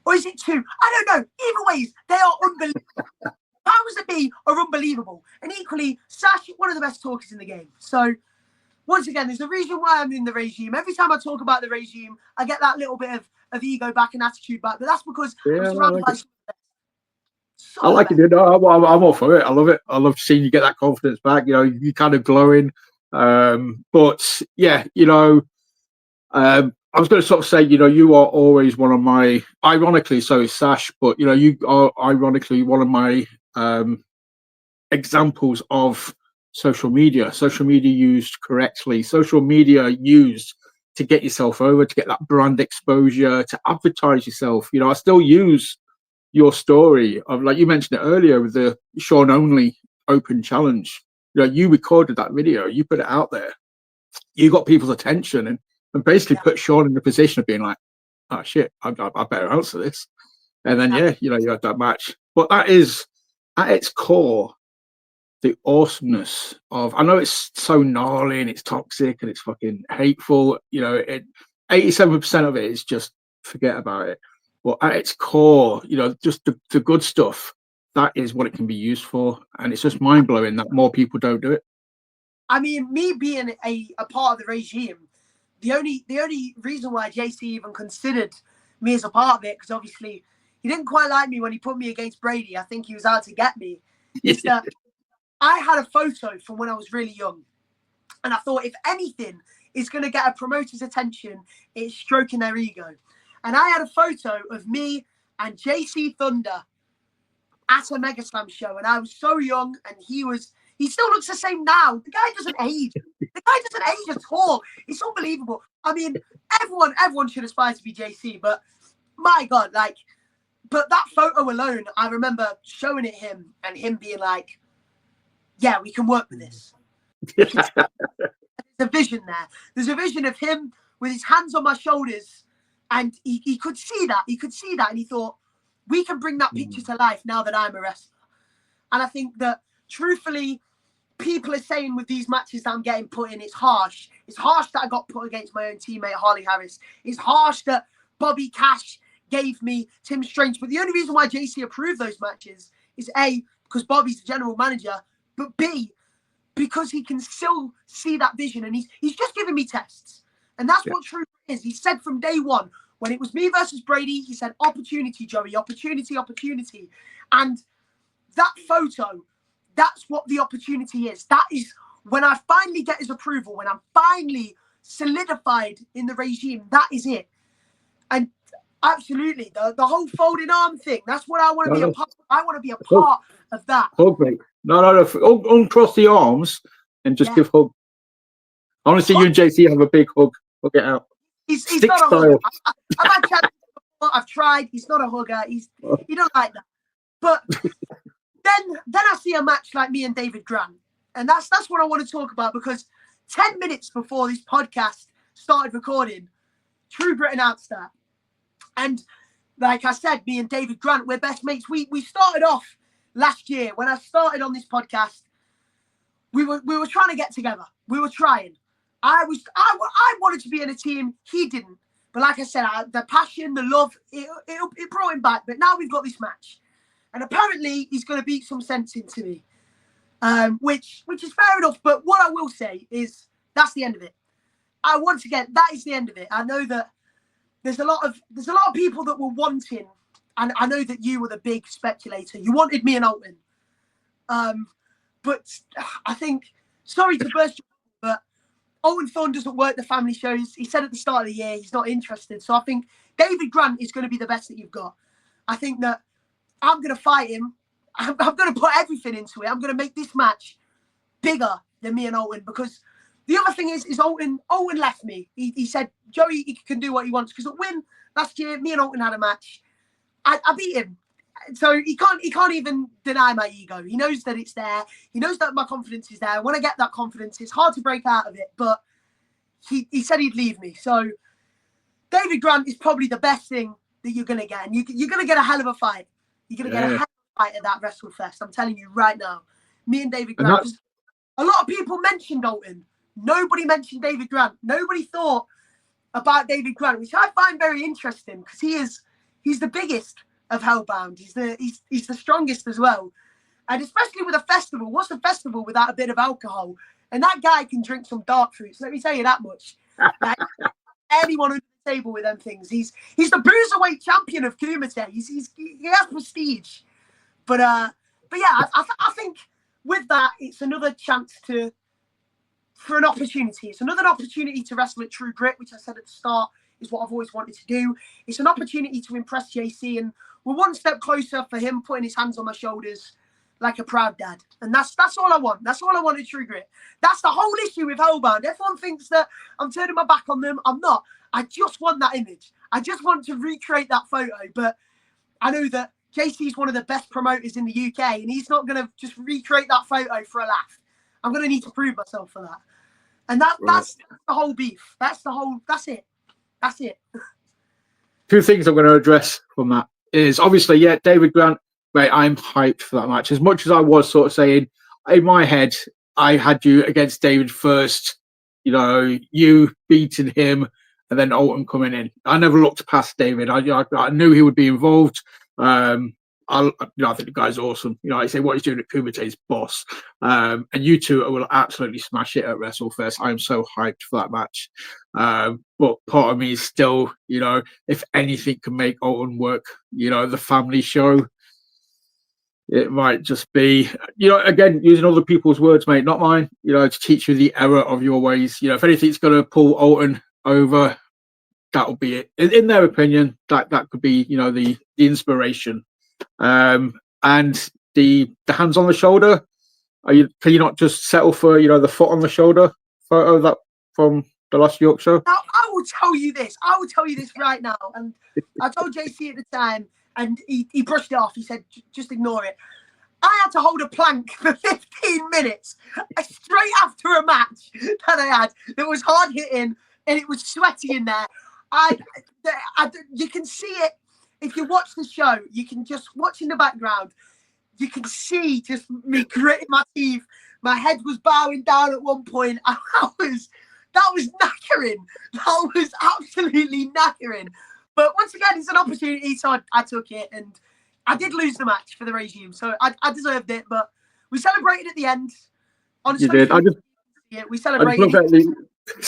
or is it two? I don't know. Either ways, they are unbelievable. Powers that be are unbelievable, and equally, Sash, one of the best talkers in the game. So. Once again, there's a reason why I'm in the regime. Every time I talk about the regime, I get that little bit of ego back and attitude back. But that's because I'm surrounded by I like it, dude. I'm all for it. I love it. I love seeing you get that confidence back. You know, you kind of glowing. But yeah, you know, I was going to sort of say, you know, you are always one of my, ironically, so is Sash, but you know, you are ironically one of my examples of social media used correctly, social media used to get yourself over, to get that brand exposure, to advertise yourself. You know, I still use your story of, like you mentioned it earlier, with the Sean Only Open Challenge. You know, you recorded that video, you put it out there, you got people's attention, and basically put Sean in the position of being like, oh shit, I better answer this. And then you know, you had that match. But that is at its core the awesomeness of, I know it's so gnarly and it's toxic and it's fucking hateful, you know, 87% of it is just forget about it. But at its core, you know, just the good stuff, that is what it can be used for. And it's just mind blowing that more people don't do it. I mean, me being a part of the regime, the only reason why JC even considered me as a part of it, because obviously he didn't quite like me when he put me against Brady. I think he was out to get me. Is that I had a photo from when I was really young, and I thought if anything is going to get a promoter's attention, it's stroking their ego. And I had a photo of me and JC Thunder at a Mega Slam show, and I was so young, and he still looks the same now. The guy doesn't age. The guy doesn't age at all. It's unbelievable. I mean, everyone should aspire to be JC, but my God, like, but that photo alone, I remember showing it him and him being like, yeah, we can work with this. There's a vision there. There's a vision of him with his hands on my shoulders, and he could see that. He could see that, and he thought, we can bring that picture to life now that I'm a wrestler. And I think that, truthfully, people are saying with these matches that I'm getting put in, it's harsh. It's harsh that I got put against my own teammate, Harley Harris. It's harsh that Bobby Cash gave me Tim Strange. But the only reason why JC approved those matches is A, because Bobby's the general manager, but B, because he can still see that vision, and he's just giving me tests. And that's what true is. He said from day one, when it was me versus Brady, he said, opportunity, Joey, opportunity, opportunity. And that photo, that's what the opportunity is. That is when I finally get his approval, when I'm finally solidified in the regime, that is it. And absolutely, the whole folding arm thing. That's what I want to be a part. I want to be a part of that. Hug me. No. Uncross the arms and just give hug. I want to see you and JC have a big hug. Hug it out. He's not a hugger. I've had chat before. I've tried. He's not a hugger. He don't like that. But then I see a match like me and David Grant, and that's what I want to talk about, because 10 minutes before this podcast started recording, True Grit announced that. And like I said, me and David Grant, we're best mates. We started off last year when I started on this podcast. We were trying to get together. We were trying. I wanted to be in a team. He didn't. But like I said, the passion, the love, it brought him back. But now we've got this match, and apparently he's going to beat some sense into me, which is fair enough. But what I will say is that's the end of it. That is the end of it. I know that there's a lot of people that were wanting, and I know that you were the big speculator. You wanted me and Alton, but I think, sorry to burst your bubble, but Alton Thorne doesn't work the family shows. He said at the start of the year he's not interested. So I think David Grant is going to be the best that you've got. I think that I'm going to fight him. I'm going to put everything into it. I'm going to make this match bigger than me and Alton, because the other thing is Alton left me. He said, Joey, he can do what he wants. Because at Win last year, me and Alton had a match. I beat him. So he can't even deny my ego. He knows that it's there. He knows that my confidence is there. When I get that confidence, it's hard to break out of it. But he said he'd leave me. So David Grant is probably the best thing that you're going to get. And you're going to get a hell of a fight. You're going to get a hell of a fight at that WrestleFest. I'm telling you right now. Me and David Grant. A lot of people mentioned Alton. Nobody mentioned David Grant. Nobody thought about David Grant, which I find very interesting, because he's the biggest of Hellbound. He's the strongest as well. And especially with a festival. What's a festival without a bit of alcohol? And that guy can drink some dark fruits. Let me tell you that much. Like, anyone under the table with them things. He's the bruiserweight champion of Kumite. He has prestige. But yeah, I think with that, it's another chance for an opportunity. It's another opportunity to wrestle at True Grit, which I said at the start is what I've always wanted to do. It's an opportunity to impress JC, and we're one step closer for him putting his hands on my shoulders like a proud dad. And that's all I want. That's all I want at True Grit. That's the whole issue with Hellbound. Everyone thinks that I'm turning my back on them. I'm not. I just want that image. I just want to recreate that photo. But I know that JC is one of the best promoters in the UK, and he's not going to just recreate that photo for a laugh. I'm going to need to prove myself for that. And that's the whole beef. That's it. That's it. Two things I'm going to address from that is, obviously, David Grant, mate, I'm hyped for that match. As much as I was sort of saying, in my head, I had you against David first, you beating him, and then Alton coming in. I never looked past David. I knew he would be involved. I think the guy's awesome. I say what he's doing at Kumite is boss. And you two will absolutely smash it at WrestleFest. I'm so hyped for that match. But part of me is still, if anything can make Alton work, the family show, it might just be, again, using other people's words, mate, not mine, to teach you the error of your ways. If anything's going to pull Alton over, that'll be it. In their opinion, that could be, the inspiration. And the hands on the shoulder, can you not just settle for the foot on the shoulder photo that from the last York show? Now, I will tell you this right now, and I told JC at the time, and he brushed it off. He said just ignore it. I had to hold a plank for 15 minutes straight after a match that I had that was hard hitting, and it was sweaty in there. You can see it. If you watch the show, you can just watch in the background. You can see just me gritting my teeth. My head was bowing down at one point. That was knackering. That was absolutely knackering. But once again, it's an opportunity, so I took it, and I did lose the match for the regime, so I deserved it. But we celebrated at the end. Honestly, you did. We celebrated.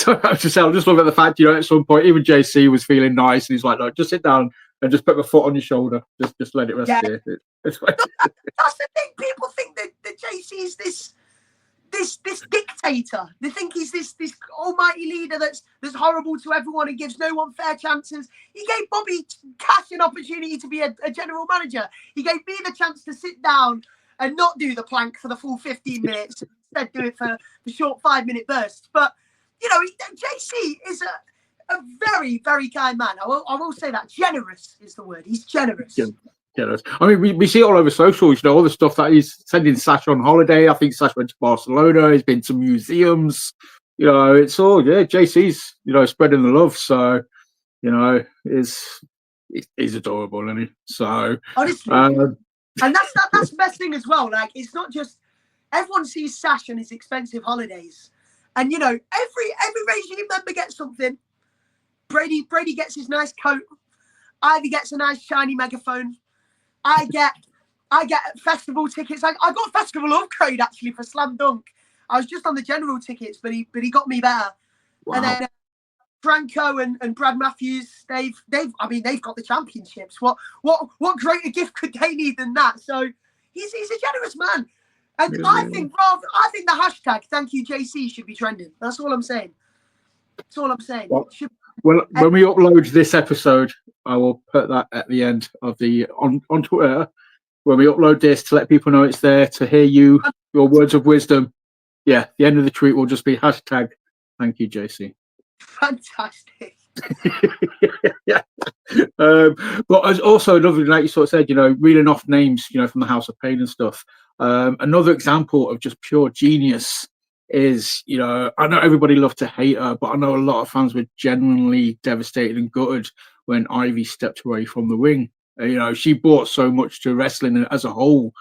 I just love at the fact, at some point, even JC was feeling nice, and he's like, "Look, just sit down and just put my foot on your shoulder. Just let it rest here." That's the thing. People think that JC is this this dictator. They think he's this almighty leader that's horrible to everyone and gives no one fair chances. He gave Bobby Cash an opportunity to be a general manager. He gave me the chance to sit down and not do the plank for the full 15 minutes, instead do it for the short 5-minute bursts. But, you know, JC is a very, very kind man. I will say that. Generous is the word. He's generous. Generous. I mean, we see it all over socials, you know, all the stuff that he's sending Sash on holiday. I think Sash went to Barcelona. He's been to museums. You know, it's all, JC's, you know, spreading the love. So, you know, he's adorable, isn't he? So, honestly. And that's the best thing as well. Like, it's not just everyone sees Sash on his expensive holidays, and you know, every regime member gets something. Brady gets his nice coat. Ivy gets a nice shiny megaphone. I get festival tickets. I got festival upgrade actually for Slam Dunk. I was just on the general tickets, but he got me better. Wow. And then Franco and Brad Matthews, they've got the championships. What greater gift could they need than that? So he's a generous man. And really? I think the hashtag thank you JC should be trending. That's all I'm saying. Well, when we upload this episode, I will put that at the end of on Twitter. When we upload this, to let people know it's there, to hear your words of wisdom. Yeah, the end of the tweet will just be hashtag thank you JC. Fantastic. Yeah. But as also another thing, like you sort of said, you know, reading off names, you know, from the House of Pain and stuff. Another example of just pure genius is, you know, I know everybody loved to hate her, but I know a lot of fans were genuinely devastated and gutted when Ivy stepped away from the ring. You know, she brought so much to wrestling as a whole.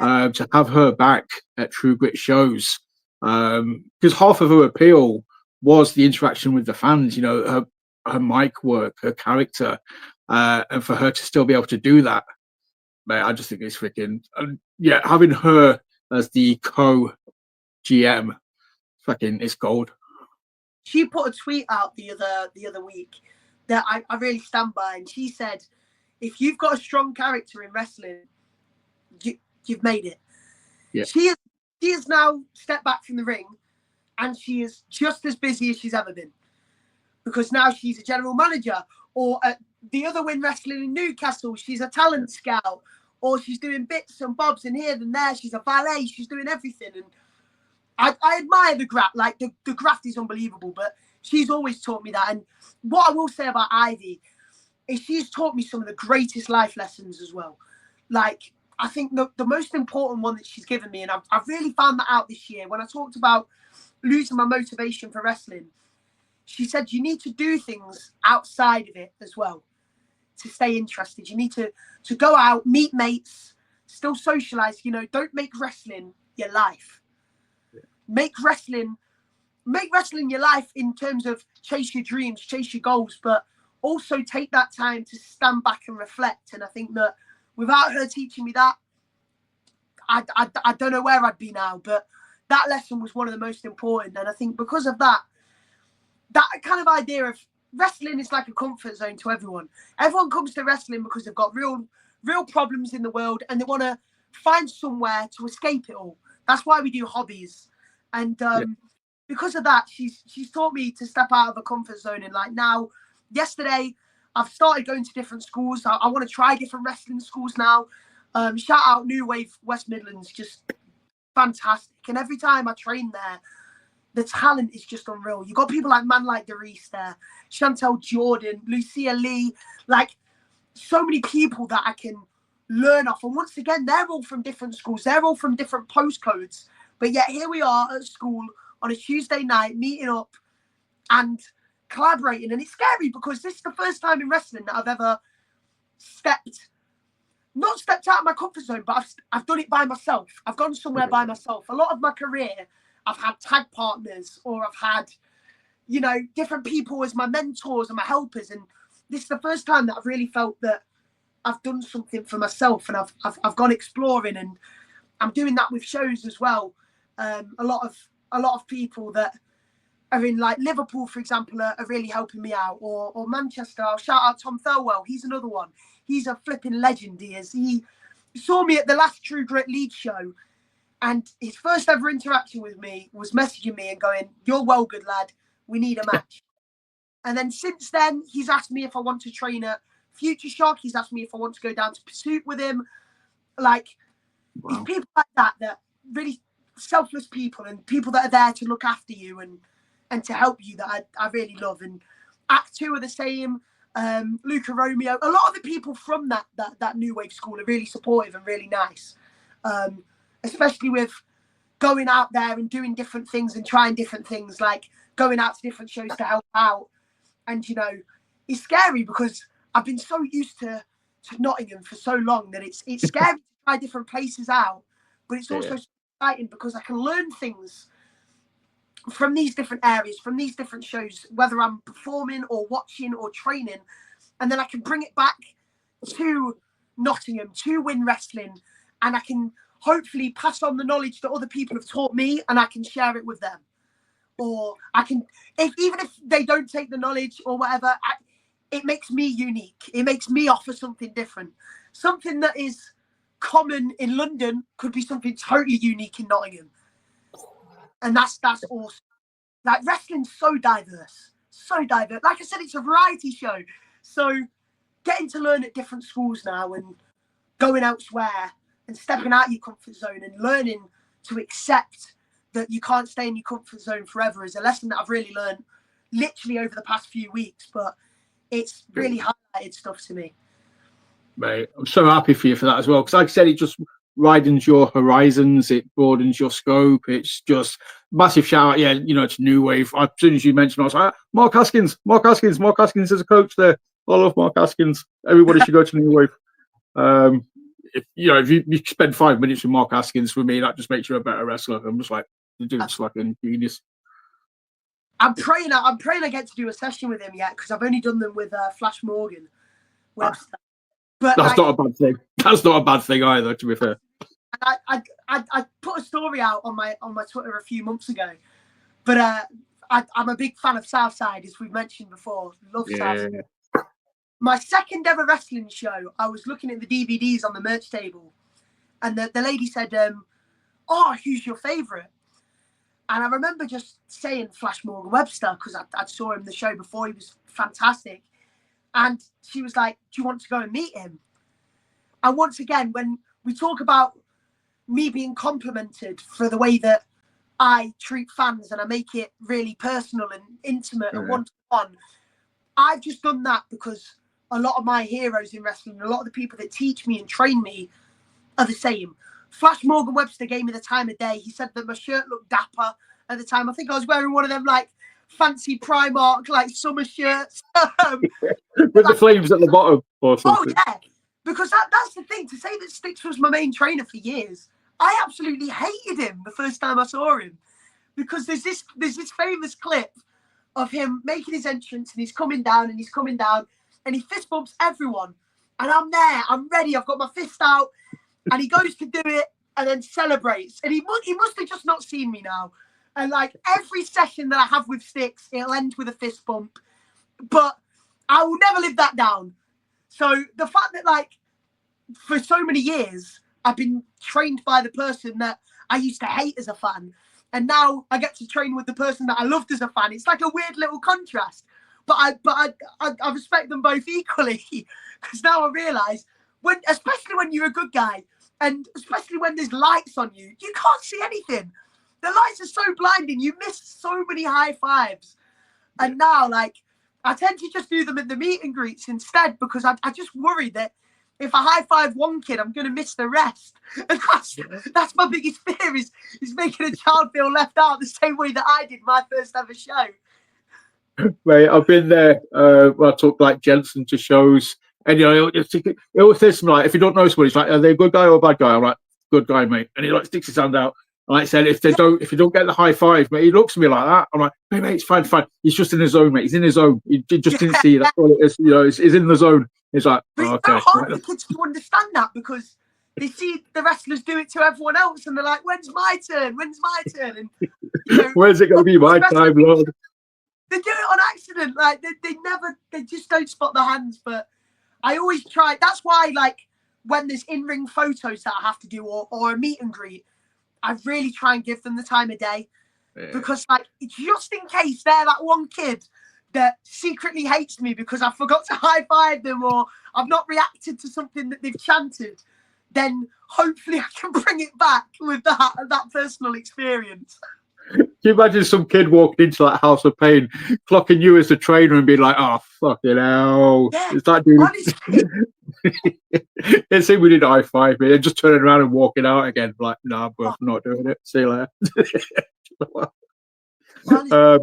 To have her back at True Grit shows, because half of her appeal was the interaction with the fans, you know, her mic work, her character, and for her to still be able to do that, mate, I just think it's freaking, having her as the co-GM, fucking, it's gold. She put a tweet out the other week that I really stand by, and she said, if you've got a strong character in wrestling, you've made it. Yeah. She has now stepped back from the ring, and she is just as busy as she's ever been, because now she's a general manager, or at the other Win Wrestling in Newcastle, she's a talent scout, or she's doing bits and bobs and here and there. She's a valet. She's doing everything, and I admire the graft. Like the graft is unbelievable, but she's always taught me that. And what I will say about Ivy is she's taught me some of the greatest life lessons as well. Like, I think the most important one that she's given me, and I've really found that out this year when I talked about losing my motivation for wrestling, she said you need to do things outside of it as well to stay interested. You need to go out, meet mates, still socialize. You know, don't make wrestling your life. Yeah. Make wrestling your life in terms of chase your dreams, chase your goals, but also take that time to stand back and reflect. And I think that without her teaching me that, I don't know where I'd be now, but that lesson was one of the most important. And I think because of that kind of idea of wrestling is like a comfort zone to everyone. Everyone comes to wrestling because they've got real problems in the world and they want to find somewhere to escape it all. That's why we do hobbies. And because of that, she's taught me to step out of a comfort zone. And like now, yesterday, I've started going to different schools. I want to try different wrestling schools now. Shout out New Wave West Midlands, just fantastic. And every time I train there, the talent is just unreal. You got people like Man Like Doris there, Chantel Jordan, Lucia Lee, like so many people that I can learn off. And once again, they're all from different schools. They're all from different postcodes. But yet here we are at school on a Tuesday night, meeting up and collaborating. And it's scary because this is the first time in wrestling that I've ever not stepped out of my comfort zone, but I've done it by myself. I've gone somewhere by myself. A lot of my career, I've had tag partners, or I've had, you know, different people as my mentors and my helpers. And this is the first time that I've really felt that I've done something for myself, and I've gone exploring, and I'm doing that with shows as well. A lot of people that are in like Liverpool, for example, are really helping me out, or Manchester. I'll shout out Tom Thirlwell. He's another one. He's a flipping legend. He saw me at the last True Grit Leeds show, And his first ever interaction with me was messaging me and going, "You're well good, lad. We need a match." And then since then, he's asked me if I want to train at Future Shock. He's asked me if I want to go down to Pursuit with him. Like, it's people like that really selfless people and people that are there to look after you and to help you that I really love. And Act 2 are the same. Luca Romeo, a lot of the people from that new wave school are really supportive and really nice, especially with going out there and doing different things and trying different things, like going out to different shows to help out. And, you know, it's scary because I've been so used to Nottingham for so long that it's scary to try different places out, but it's also exciting because I can learn things from these different areas, from these different shows, whether I'm performing or watching or training, and then I can bring it back to Nottingham, to Win Wrestling, and I can hopefully pass on the knowledge that other people have taught me, and I can share it with them. Or I can, even if they don't take the knowledge or whatever, it makes me unique. It makes me offer something different. Something that is common in London could be something totally unique in Nottingham. And that's awesome. Like, wrestling's so diverse. So diverse. Like I said, it's a variety show. So getting to learn at different schools now and going elsewhere and stepping out of your comfort zone and learning to accept that you can't stay in your comfort zone forever is a lesson that I've really learned literally over the past few weeks, but it's really highlighted stuff to me. Mate, I'm so happy for you for that as well, because like I said, it just widens your horizons, it broadens your scope. It's just massive shout out, you know, to New Wave. As soon as you mentioned, I was like, Mark Haskins is a coach there. I love Mark Haskins. Everybody should go to New Wave. If you spend 5 minutes with Mark Haskins, for me, that just makes you a better wrestler. I'm just like, the dude's fucking genius. I'm praying I get to do a session with him yet, because I've only done them with Flash Morgan Webster. But that's not a bad thing. That's not a bad thing either, to be fair. I put a story out on my Twitter a few months ago, but I'm a big fan of Southside, as we've mentioned before. Love Southside. My second ever wrestling show, I was looking at the DVDs on the merch table, and the lady said, "Oh, who's your favourite?" And I remember just saying Flash Morgan Webster, because I saw him the show before. He was fantastic. And she was like, "Do you want to go and meet him?" And once again, when we talk about me being complimented for the way that I treat fans and I make it really personal and intimate and one-to-one, I've just done that because a lot of my heroes in wrestling, a lot of the people that teach me and train me are the same. Flash Morgan Webster gave me the time of day. He said that my shirt looked dapper at the time. I think I was wearing one of them like fancy Primark like summer shirts with the flames at the bottom or something. Oh yeah, because that's the thing. To say that Styx was my main trainer for years, I absolutely hated him the first time I saw him, because there's this famous clip of him making his entrance and he's coming down and he fist bumps everyone, and I'm there, I'm ready, I've got my fist out, and he goes to do it and then celebrates, and he must have just not seen me now. And like every session that I have with Styx, it'll end with a fist bump, but I will never live that down. So the fact that, like, for so many years I've been trained by the person that I used to hate as a fan, and now I get to train with the person that I loved as a fan, it's like a weird little contrast. But I respect them both equally, because now I realise, especially when you're a good guy, and especially when there's lights on you, you can't see anything. The lights are so blinding, you miss so many high fives. And now, like, I tend to just do them in the meet and greets instead, because I just worry that if I high five one kid, I'm going to miss the rest. And that's my biggest fear, is making a child feel left out the same way that I did my first ever show. Mate, I've been there. I took like Jensen to shows, and it always says to me, like, if you don't know somebody, it's like, are they a good guy or a bad guy? I'm like, good guy, mate. And he like sticks his hand out. And like I said, if you don't get the high five, mate, he looks at me like that. I'm like, hey mate, it's fine. He's just in his zone, mate. He's in his zone. He just didn't see that's all it is. He's in the zone. He's like, but it's so hard for kids to understand that, because they see the wrestlers do it to everyone else, and they're like, when's my turn? When's my turn? And where's it going to be my time, Lord? They do it on accident. Like they just don't spot the hands. But I always try. That's why, like, when there's in-ring photos that I have to do, or a meet and greet, I really try and give them the time of day. Yeah. Because, like, just in case they're that one kid that secretly hates me because I forgot to high-five them or I've not reacted to something that they've chanted, then hopefully I can bring it back with that personal experience. Can you imagine some kid walking into that house of pain, clocking you as the trainer and being like, "Oh, fucking hell. Yeah, Is that dude?" honestly. It's him, we did high five me and just turning around and walking out again. Like, nah, bro, I'm not doing it. See you later.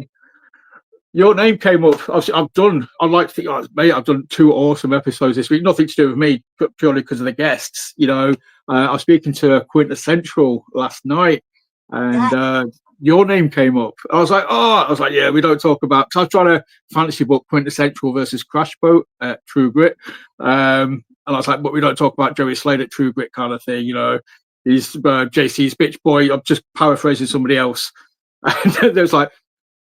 Your name came up. I'd like to think, oh, mate, I've done 2 awesome episodes this week. Nothing to do with me, but purely because of the guests. You know, I was speaking to Quintessential last night, and your name came up. I was like, yeah, we don't talk about. Cause I was trying to fantasy book Quintessential versus Crash Boat at True Grit, and I was like, but we don't talk about Joey Slade at True Grit kind of thing. You know, he's JC's bitch boy. I'm just paraphrasing somebody else. And there's like.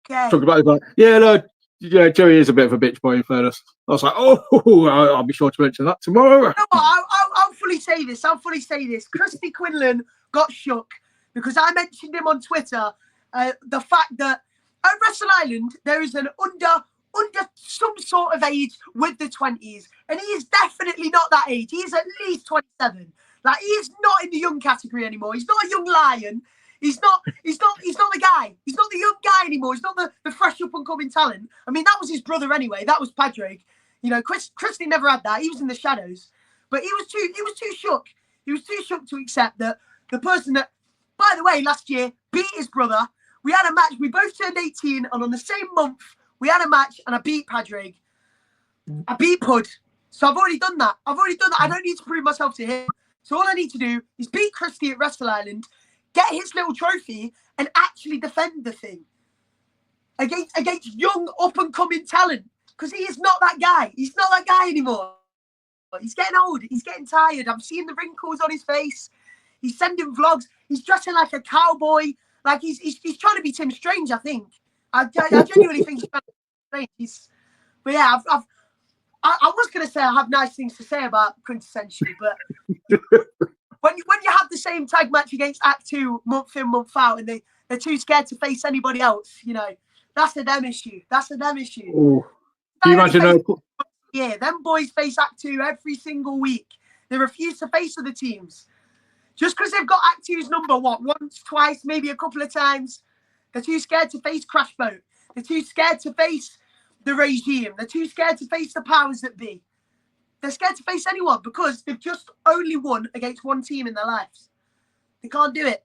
Talking about it, like, yeah, Joey is a bit of a bitch boy in fairness. I was like, I'll be sure to mention that tomorrow. No, I'll fully say this. Christy Quinlan got shook because I mentioned him on Twitter. The fact that at Wrestle Island there is an under some sort of age with the 20s, and he is definitely not that age. He's at least 27. Like, he is not in the young category anymore. He's not a young lion. He's not the guy. He's not the young guy anymore. He's not the fresh up and coming talent. I mean, that was his brother anyway. That was Padraig. You know, Christy never had that. He was in the shadows. But he was too shook. He was too shook to accept that the person that, by the way, last year beat his brother. We had a match. We both turned 18, and on the same month, we had a match, and I beat Padraig. I beat Pud. So I've already done that. I don't need to prove myself to him. So all I need to do is beat Christy at Wrestle Island, get his little trophy, and actually defend the thing against young up-and-coming talent. Because he is not that guy. He's not that guy anymore. He's getting old. He's getting tired. I'm seeing the wrinkles on his face. He's sending vlogs. He's dressing like a cowboy. Like he's trying to be Tim Strange, I think. I genuinely think he's trying to be Strange. But yeah, I was going to say I have nice things to say about Quintessential, but when you have the same tag match against Act 2 month in, month out, and they're too scared to face anybody else, you know, that's a them issue. Ooh. Can you imagine? Yeah, them boys face Act 2 every single week. They refuse to face other teams. Just because they've got Act 2's number, once, twice, maybe a couple of times, they're too scared to face Crash Boat. They're too scared to face the regime. They're too scared to face the powers that be. They're scared to face anyone because they've just only won against one team in their lives. They can't do it.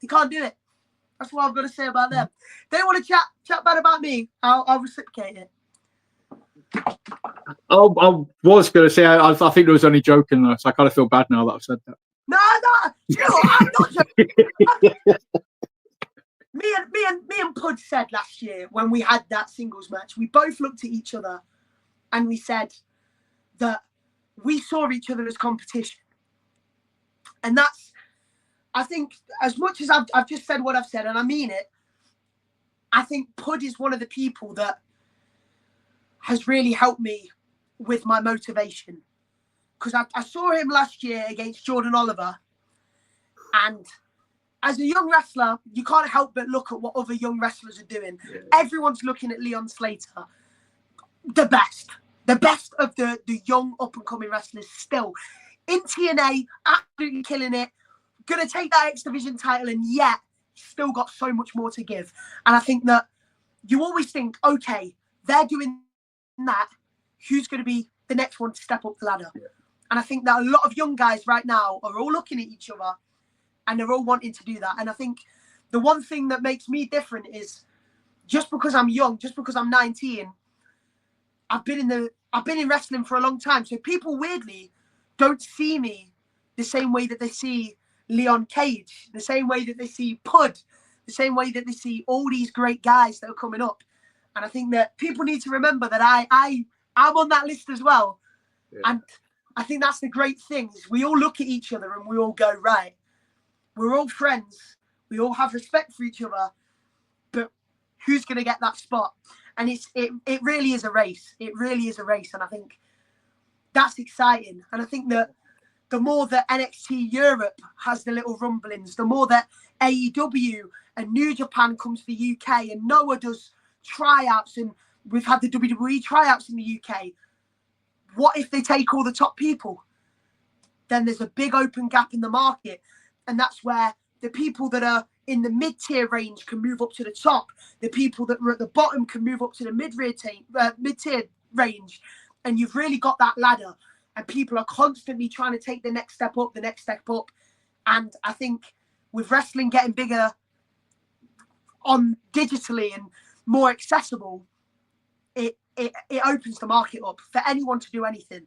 That's what I've got to say about them. If they want to chat bad about me, I'll reciprocate it. I was going to say, I think there was only joking though, so I kind of feel bad now that I've said that. No, I'm not joking. me and Pud said last year when we had that singles match, we both looked at each other and we said that we saw each other as competition. And that's, I think, as much as I've just said what I've said, and I mean it, I think Pud is one of the people that has really helped me with my motivation. Because I saw him last year against Jordan Oliver. And as a young wrestler, you can't help but look at what other young wrestlers are doing. Yeah. Everyone's looking at Leon Slater. The best of the young up-and-coming wrestlers still. In TNA, absolutely killing it. Going to take that X Division title, and yet still got so much more to give. And I think that you always think, okay, they're doing that. Who's going to be the next one to step up the ladder? Yeah. And I think that a lot of young guys right now are all looking at each other and they're all wanting to do that. And I think the one thing that makes me different is just because I'm young, just because I'm 19, I've been in wrestling for a long time. So people weirdly don't see me the same way that they see Leon Cage, the same way that they see Pud, the same way that they see all these great guys that are coming up. And I think that people need to remember that I'm on that list as well. Yeah. And I think that's the great thing is we all look at each other and we all go, right, we're all friends. We all have respect for each other, but who's going to get that spot? And it really is a race. It really is a race. And I think that's exciting. And I think that the more that NXT Europe has the little rumblings, the more that AEW and New Japan comes to the UK and Noah does tryouts, and we've had the WWE tryouts in the UK. What if they take all the top people? Then there's a big open gap in the market. And that's where the people that are in the mid-tier range can move up to the top. The people that are at the bottom can move up to the mid-tier range. And you've really got that ladder. And people are constantly trying to take the next step up, the next step up. And I think with wrestling getting bigger on digitally and more accessible, it opens the market up for anyone to do anything.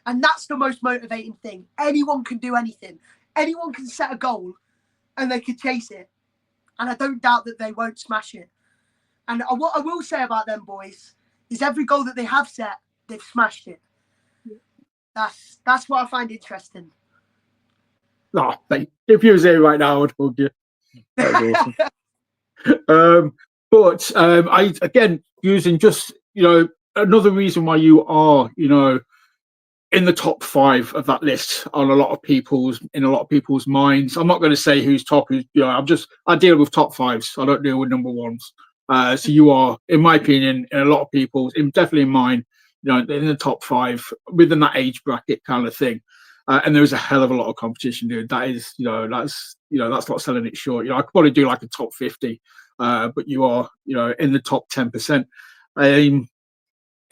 And that's the most motivating thing. Anyone can do anything. Anyone can set a goal and they can chase it. And I don't doubt that they won't smash it. And what I will say about them boys is every goal that they have set, they've smashed it. That's what I find interesting. Oh, if you was here right now, I would hug you. That was awesome. But I, again, using just, another reason why you are, in the top 5 of that list in a lot of people's minds. I'm not going to say who's top, I deal with top 5s. I don't deal with number 1s. So you are, in my opinion, in a lot of people's, definitely in mine, in the top 5 within that age bracket kind of thing. And there is a hell of a lot of competition, dude. That is, that's not selling it short. I could probably do like a top 50, but you are, in the top 10%.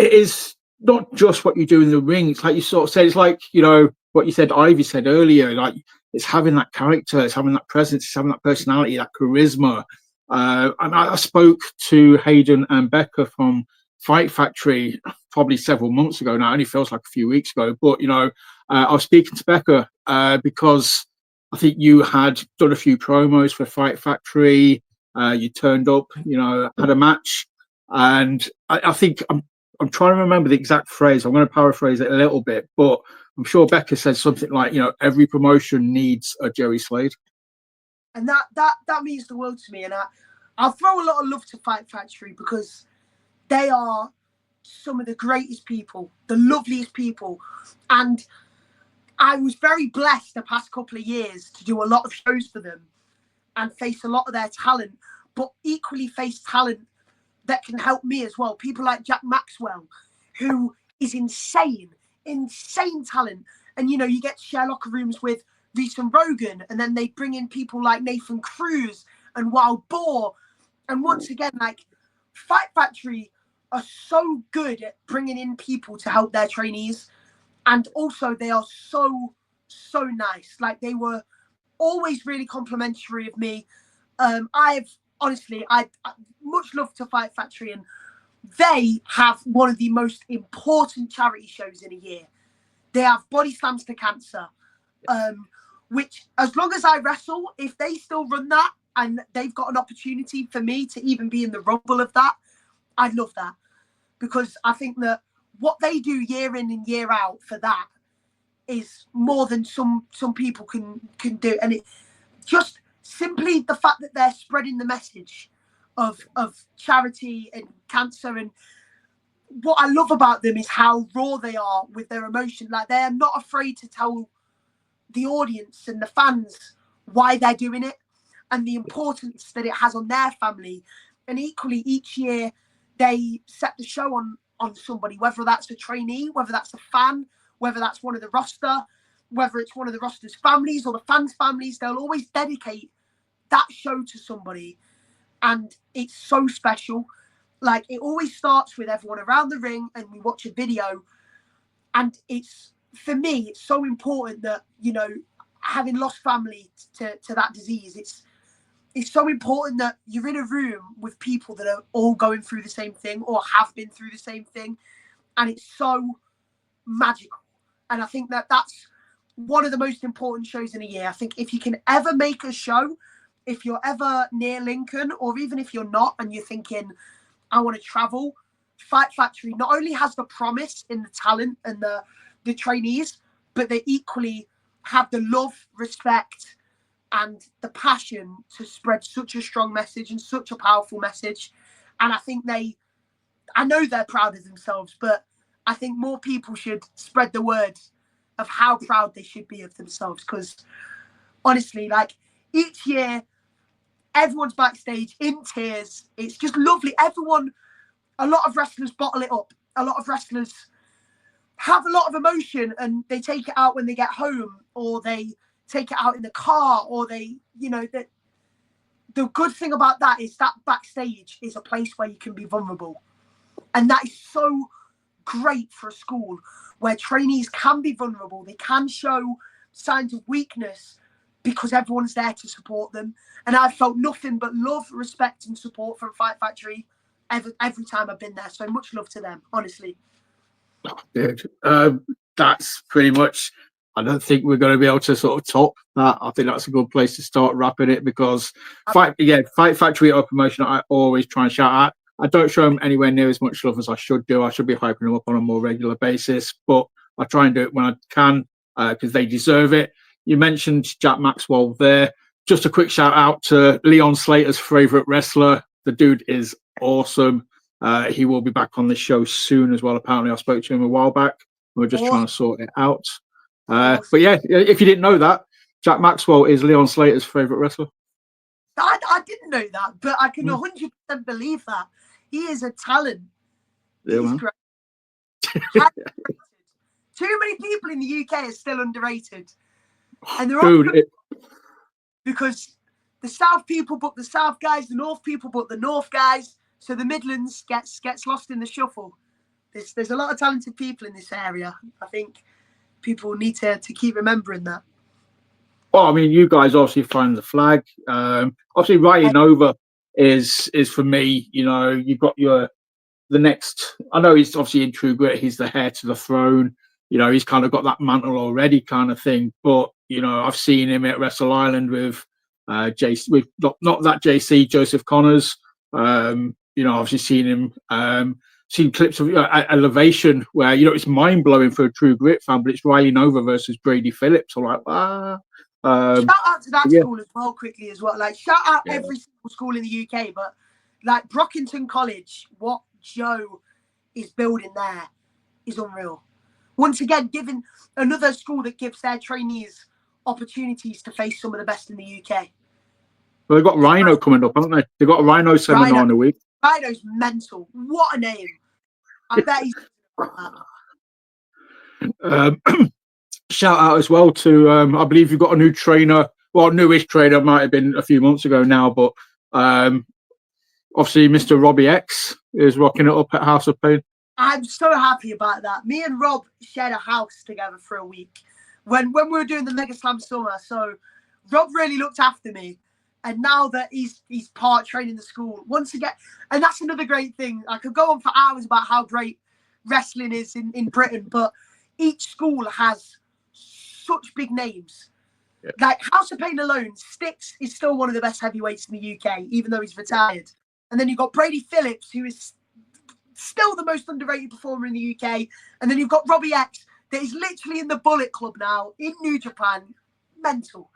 It is not just what you do in the ring. It's like you sort of said, it's like, what you said, Ivy said earlier, like it's having that character, it's having that presence, it's having that personality, that charisma. And I spoke to Hayden and Becca from Fight Factory probably several months ago now. It only feels like a few weeks ago, but I was speaking to Becca because I think you had done a few promos for Fight Factory. You turned up, had a match, and I think I'm trying to remember the exact phrase. I'm going to paraphrase it a little bit, but I'm sure Becca said something like, every promotion needs a Joey Slade. And that means the world to me. And I'll throw a lot of love to Fight Factory because they are some of the greatest people, the loveliest people. And I was very blessed the past couple of years to do a lot of shows for them and face a lot of their talent, but equally face talent that can help me as well. People like Jack Maxwell, who is insane talent. And, you get to share locker rooms with Reese and Rogan, and then they bring in people like Nathan Cruz and Wild Boar. And once again, like, Fight Factory are so good at bringing in people to help their trainees. And also they are so nice. Like, they were always really complimentary of me. I much love to Fight Factory, and they have one of the most important charity shows in a year. They have Body Slams to Cancer, which, as long as I wrestle, if they still run that and they've got an opportunity for me to even be in the rumble of that, I'd love that, because I think that what they do year in and year out for that is more than some people can do. And it just simply the fact that they're spreading the message of charity and cancer. And what I love about them is how raw they are with their emotion. Like, they're not afraid to tell the audience and the fans why they're doing it and the importance that it has on their family. And equally, each year they set the show on somebody, whether that's a trainee, whether that's a fan, whether that's one of the roster, whether it's one of the roster's families or the fans' families. They'll always dedicate that show to somebody. And it's so special. Like, it always starts with everyone around the ring and we watch a video. And it's, for me, it's so important that, having lost family to that disease, it's so important that you're in a room with people that are all going through the same thing or have been through the same thing. And it's so magical. And I think that that's one of the most important shows in a year. I think if you can ever make a show, if you're ever near Lincoln, or even if you're not and you're thinking, I want to travel, Fight Factory not only has the promise in the talent and the trainees, but they equally have the love, respect, and the passion to spread such a strong message and such a powerful message. And I think I know they're proud of themselves, but I think more people should spread the word of how proud they should be of themselves. Because honestly, like each year, everyone's backstage in tears. It's just lovely. A lot of wrestlers bottle it up. A lot of wrestlers have a lot of emotion and they take it out when they get home, or they take it out in the car, or they, the good thing about that is that backstage is a place where you can be vulnerable. And that is so great for a school where trainees can be vulnerable. They can show signs of weakness because everyone's there to support them. And I've felt nothing but love, respect and support from Fight Factory every time I've been there. So much love to them, honestly. That's pretty much, I don't think we're going to be able to sort of top that. I think that's a good place to start wrapping it, because Fight Factory are a promotion I always try and shout out. I don't show them anywhere near as much love as I should do. I should be hyping them up on a more regular basis, but I try and do it when I can, because they deserve it. You mentioned Jack Maxwell there. Just a quick shout out to Leon Slater's favourite wrestler. The dude is awesome. He will be back on the show soon as well. Apparently, I spoke to him a while back. We're just trying to sort it out. But yeah, if you didn't know that, Jack Maxwell is Leon Slater's favourite wrestler. I didn't know that, but I can 100% believe that. He is a talent. Yeah, He's great. Too many people in the UK are still underrated. And they're all because the South people book the South guys, the North people book the North guys, so the Midlands gets lost in the shuffle. There's a lot of talented people in this area. I think people need to keep remembering that. Well, I mean, you guys obviously find the flag. Obviously, Riley Nova is for me. You've got the next. I know he's obviously in True Grit. He's the heir to the throne. He's kind of got that mantle already, kind of thing. But I've seen him at Wrestle Island with JC, with not that JC, Joseph Connors. Obviously seen him. Seen clips of Elevation where it's mind blowing for a True Grit fan, but it's Riley Nova versus Brady Phillips. I'm like, shout out to that school as well, quickly as well. Like, shout out every single school in the UK, but like Brockington College, what Joe is building there is unreal. Once again, giving another school that gives their trainees opportunities to face some of the best in the UK. Well, they've got Rhino coming up, haven't they? They've got a Rhino seminar in a week. Rhino's mental. What a name. I bet he's shout out as well to I believe you've got a new trainer, newish trainer, might have been a few months ago now, but obviously Mr. Robbie X is rocking it up at House of Pain. I'm so happy about that. Me and Rob shared a house together for a week when we were doing the Mega Slam Summer, so Rob really looked after me. And now that he's part training the school once again, and that's another great thing. I could go on for hours about how great wrestling is in Britain, but each school has such big names. Yeah. Like House of Pain alone, Styx is still one of the best heavyweights in the UK, even though he's retired. And then you've got Brady Phillips, who is still the most underrated performer in the UK. And then you've got Robbie X, that is literally in the Bullet Club now in New Japan. Mental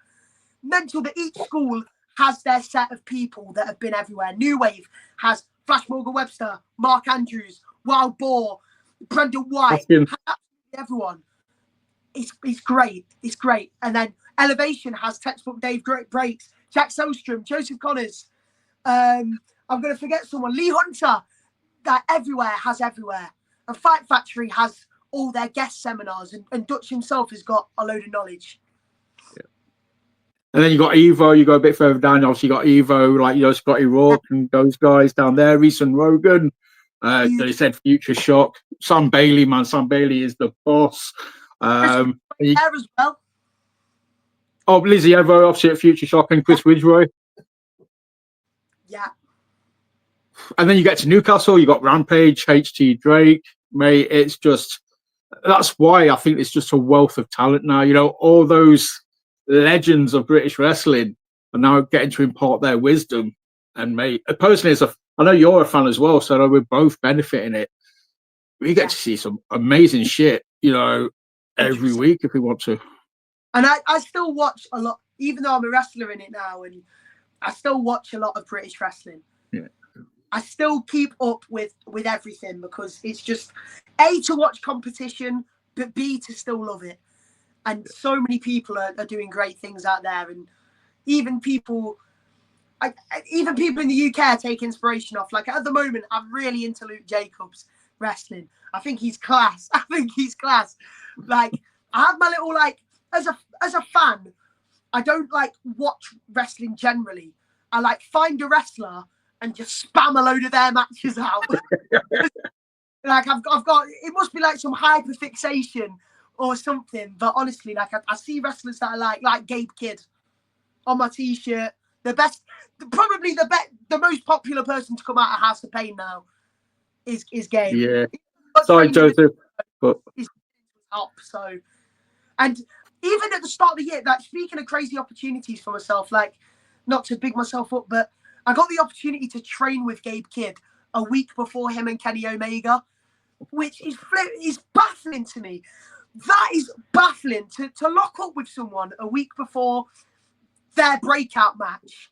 that each school has their set of people that have been everywhere. New Wave has Flash Morgan Webster, Mark Andrews, Wild Boar, Brendan White, everyone. It's great. It's great. And then Elevation has Textbook Dave Breaks, Jack Selstrom, Joseph Connors. I'm going to forget someone. Lee Hunter. That everywhere has everywhere. And Fight Factory has all their guest seminars. And Dutch himself has got a load of knowledge. And then you got Evo, you go a bit further down, obviously you got Evo, like, Scotty Rourke and those guys down there, Reese and Rogan. They said Future Shock. Sam Bailey, man. Sam Bailey is the boss. There as well. Oh, Lizzie Evo, obviously at Future Shock, and Chris Widgeroy. Yeah. And then you get to Newcastle, you got Rampage, HT Drake. Mate, it's just, that's why I think it's just a wealth of talent now. All those legends of British wrestling are now getting to impart their wisdom. And mate, personally, I know you're a fan as well, so I know we're both benefiting it. We get to see some amazing shit, every week if we want to. And I still watch a lot, even though I'm a wrestler in it now, and I still watch a lot of British wrestling. Yeah. I still keep up with everything because it's just A, to watch competition, but B, to still love it. and so many people are doing great things out there, and even people in the UK take inspiration off. Like at the moment, I'm really into Luke Jacobs wrestling. I think he's class. Like I have my little, like, as a fan, I don't like watch wrestling generally. I like find a wrestler and just spam a load of their matches out. Like I've got it must be like some hyperfixation or something. But honestly, like I see wrestlers that I like Gabe Kidd on my t-shirt. Probably the most popular person to come out of House of Pain now is Gabe. Yeah. Sorry, Joseph. But he's up. So, and even at the start of the year, like, speaking of crazy opportunities for myself, like, not to big myself up, but I got the opportunity to train with Gabe Kidd a week before him and Kenny Omega, which is baffling to me. That is baffling to lock up with someone a week before their breakout match.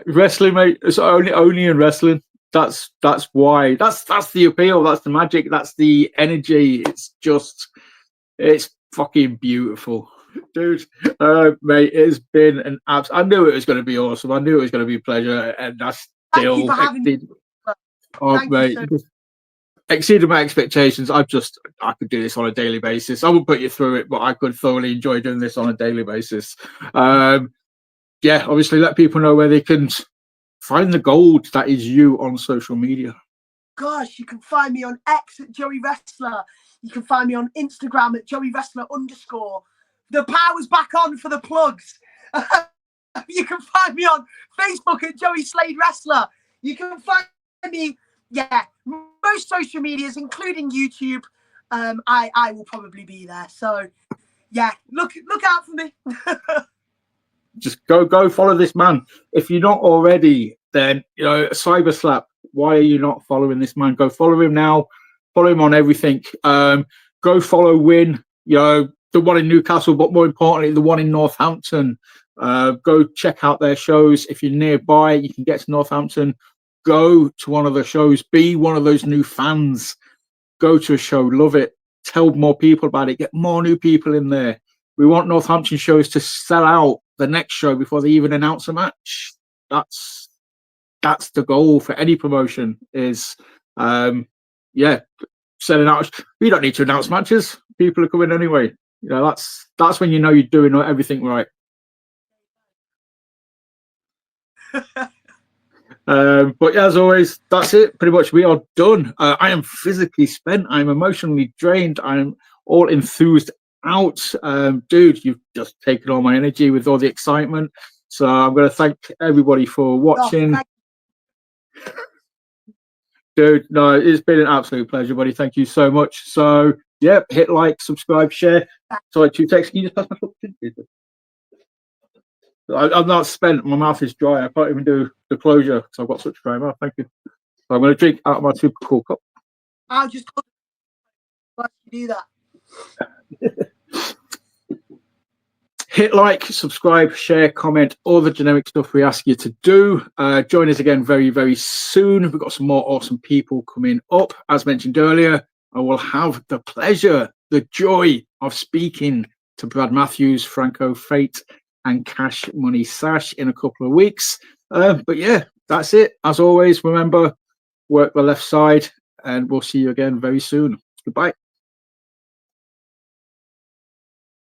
Wrestling, mate. It's only in wrestling. That's why. That's the appeal. That's the magic. That's the energy. It's fucking beautiful, dude. Mate, it's been an I knew it was going to be awesome. I knew it was going to be a pleasure, and that's still. Thank you for having me. Oh, mate. Exceeded my expectations. I could do this on a daily basis. I wouldn't put you through it, but I could thoroughly enjoy doing this on a daily basis. Yeah, obviously let people know where they can find the gold that is you on social media. Gosh, you can find me on X at Joey Wrestler. You can find me on Instagram at Joey Wrestler _. The power's back on for the plugs. You can find me on Facebook at Joey Slade Wrestler. You can find me, most social medias, including YouTube. I will probably be there. So, yeah, look out for me. Just go follow this man. If you're not already, then Cyber Slap. Why are you not following this man? Go follow him now. Follow him on everything. Go follow Win. The one in Newcastle, but more importantly, the one in Northampton. Go check out their shows. If you're nearby, you can get to Northampton. Go to one of the shows. Be one of those new fans. Go to a show. Love it. Tell more people about it. Get more new people in there. We want Northampton shows to sell out the next show before they even announce a match. That's the goal for any promotion. Is selling out. We don't need to announce matches. People are coming anyway. That's when you're doing everything right. But yeah, as always, that's it. Pretty much, we are done. I am physically spent. I'm emotionally drained. I'm all enthused out. Dude, you've just taken all my energy with all the excitement. So I'm going to thank everybody for watching. Dude, no, it's been an absolute pleasure, buddy. Thank you so much. So yeah, hit like, subscribe, share. Sorry, 2 texts. Can you just pass my foot? I'm not spent. My mouth is dry. I can't even do the closure because I've got such dry mouth. Thank you. So I'm going to drink out of my super cool cup. I'll just do that. Hit like, subscribe, share, comment, all the generic stuff we ask you to do. Join us again very, very soon. We've got some more awesome people coming up. As mentioned earlier, I will have the pleasure, the joy of speaking to Brad Matthews, Franco Fate, and Cash Money Sash in a couple of weeks. But yeah, that's it. As always, remember, work the left side, and we'll see you again very soon. Goodbye.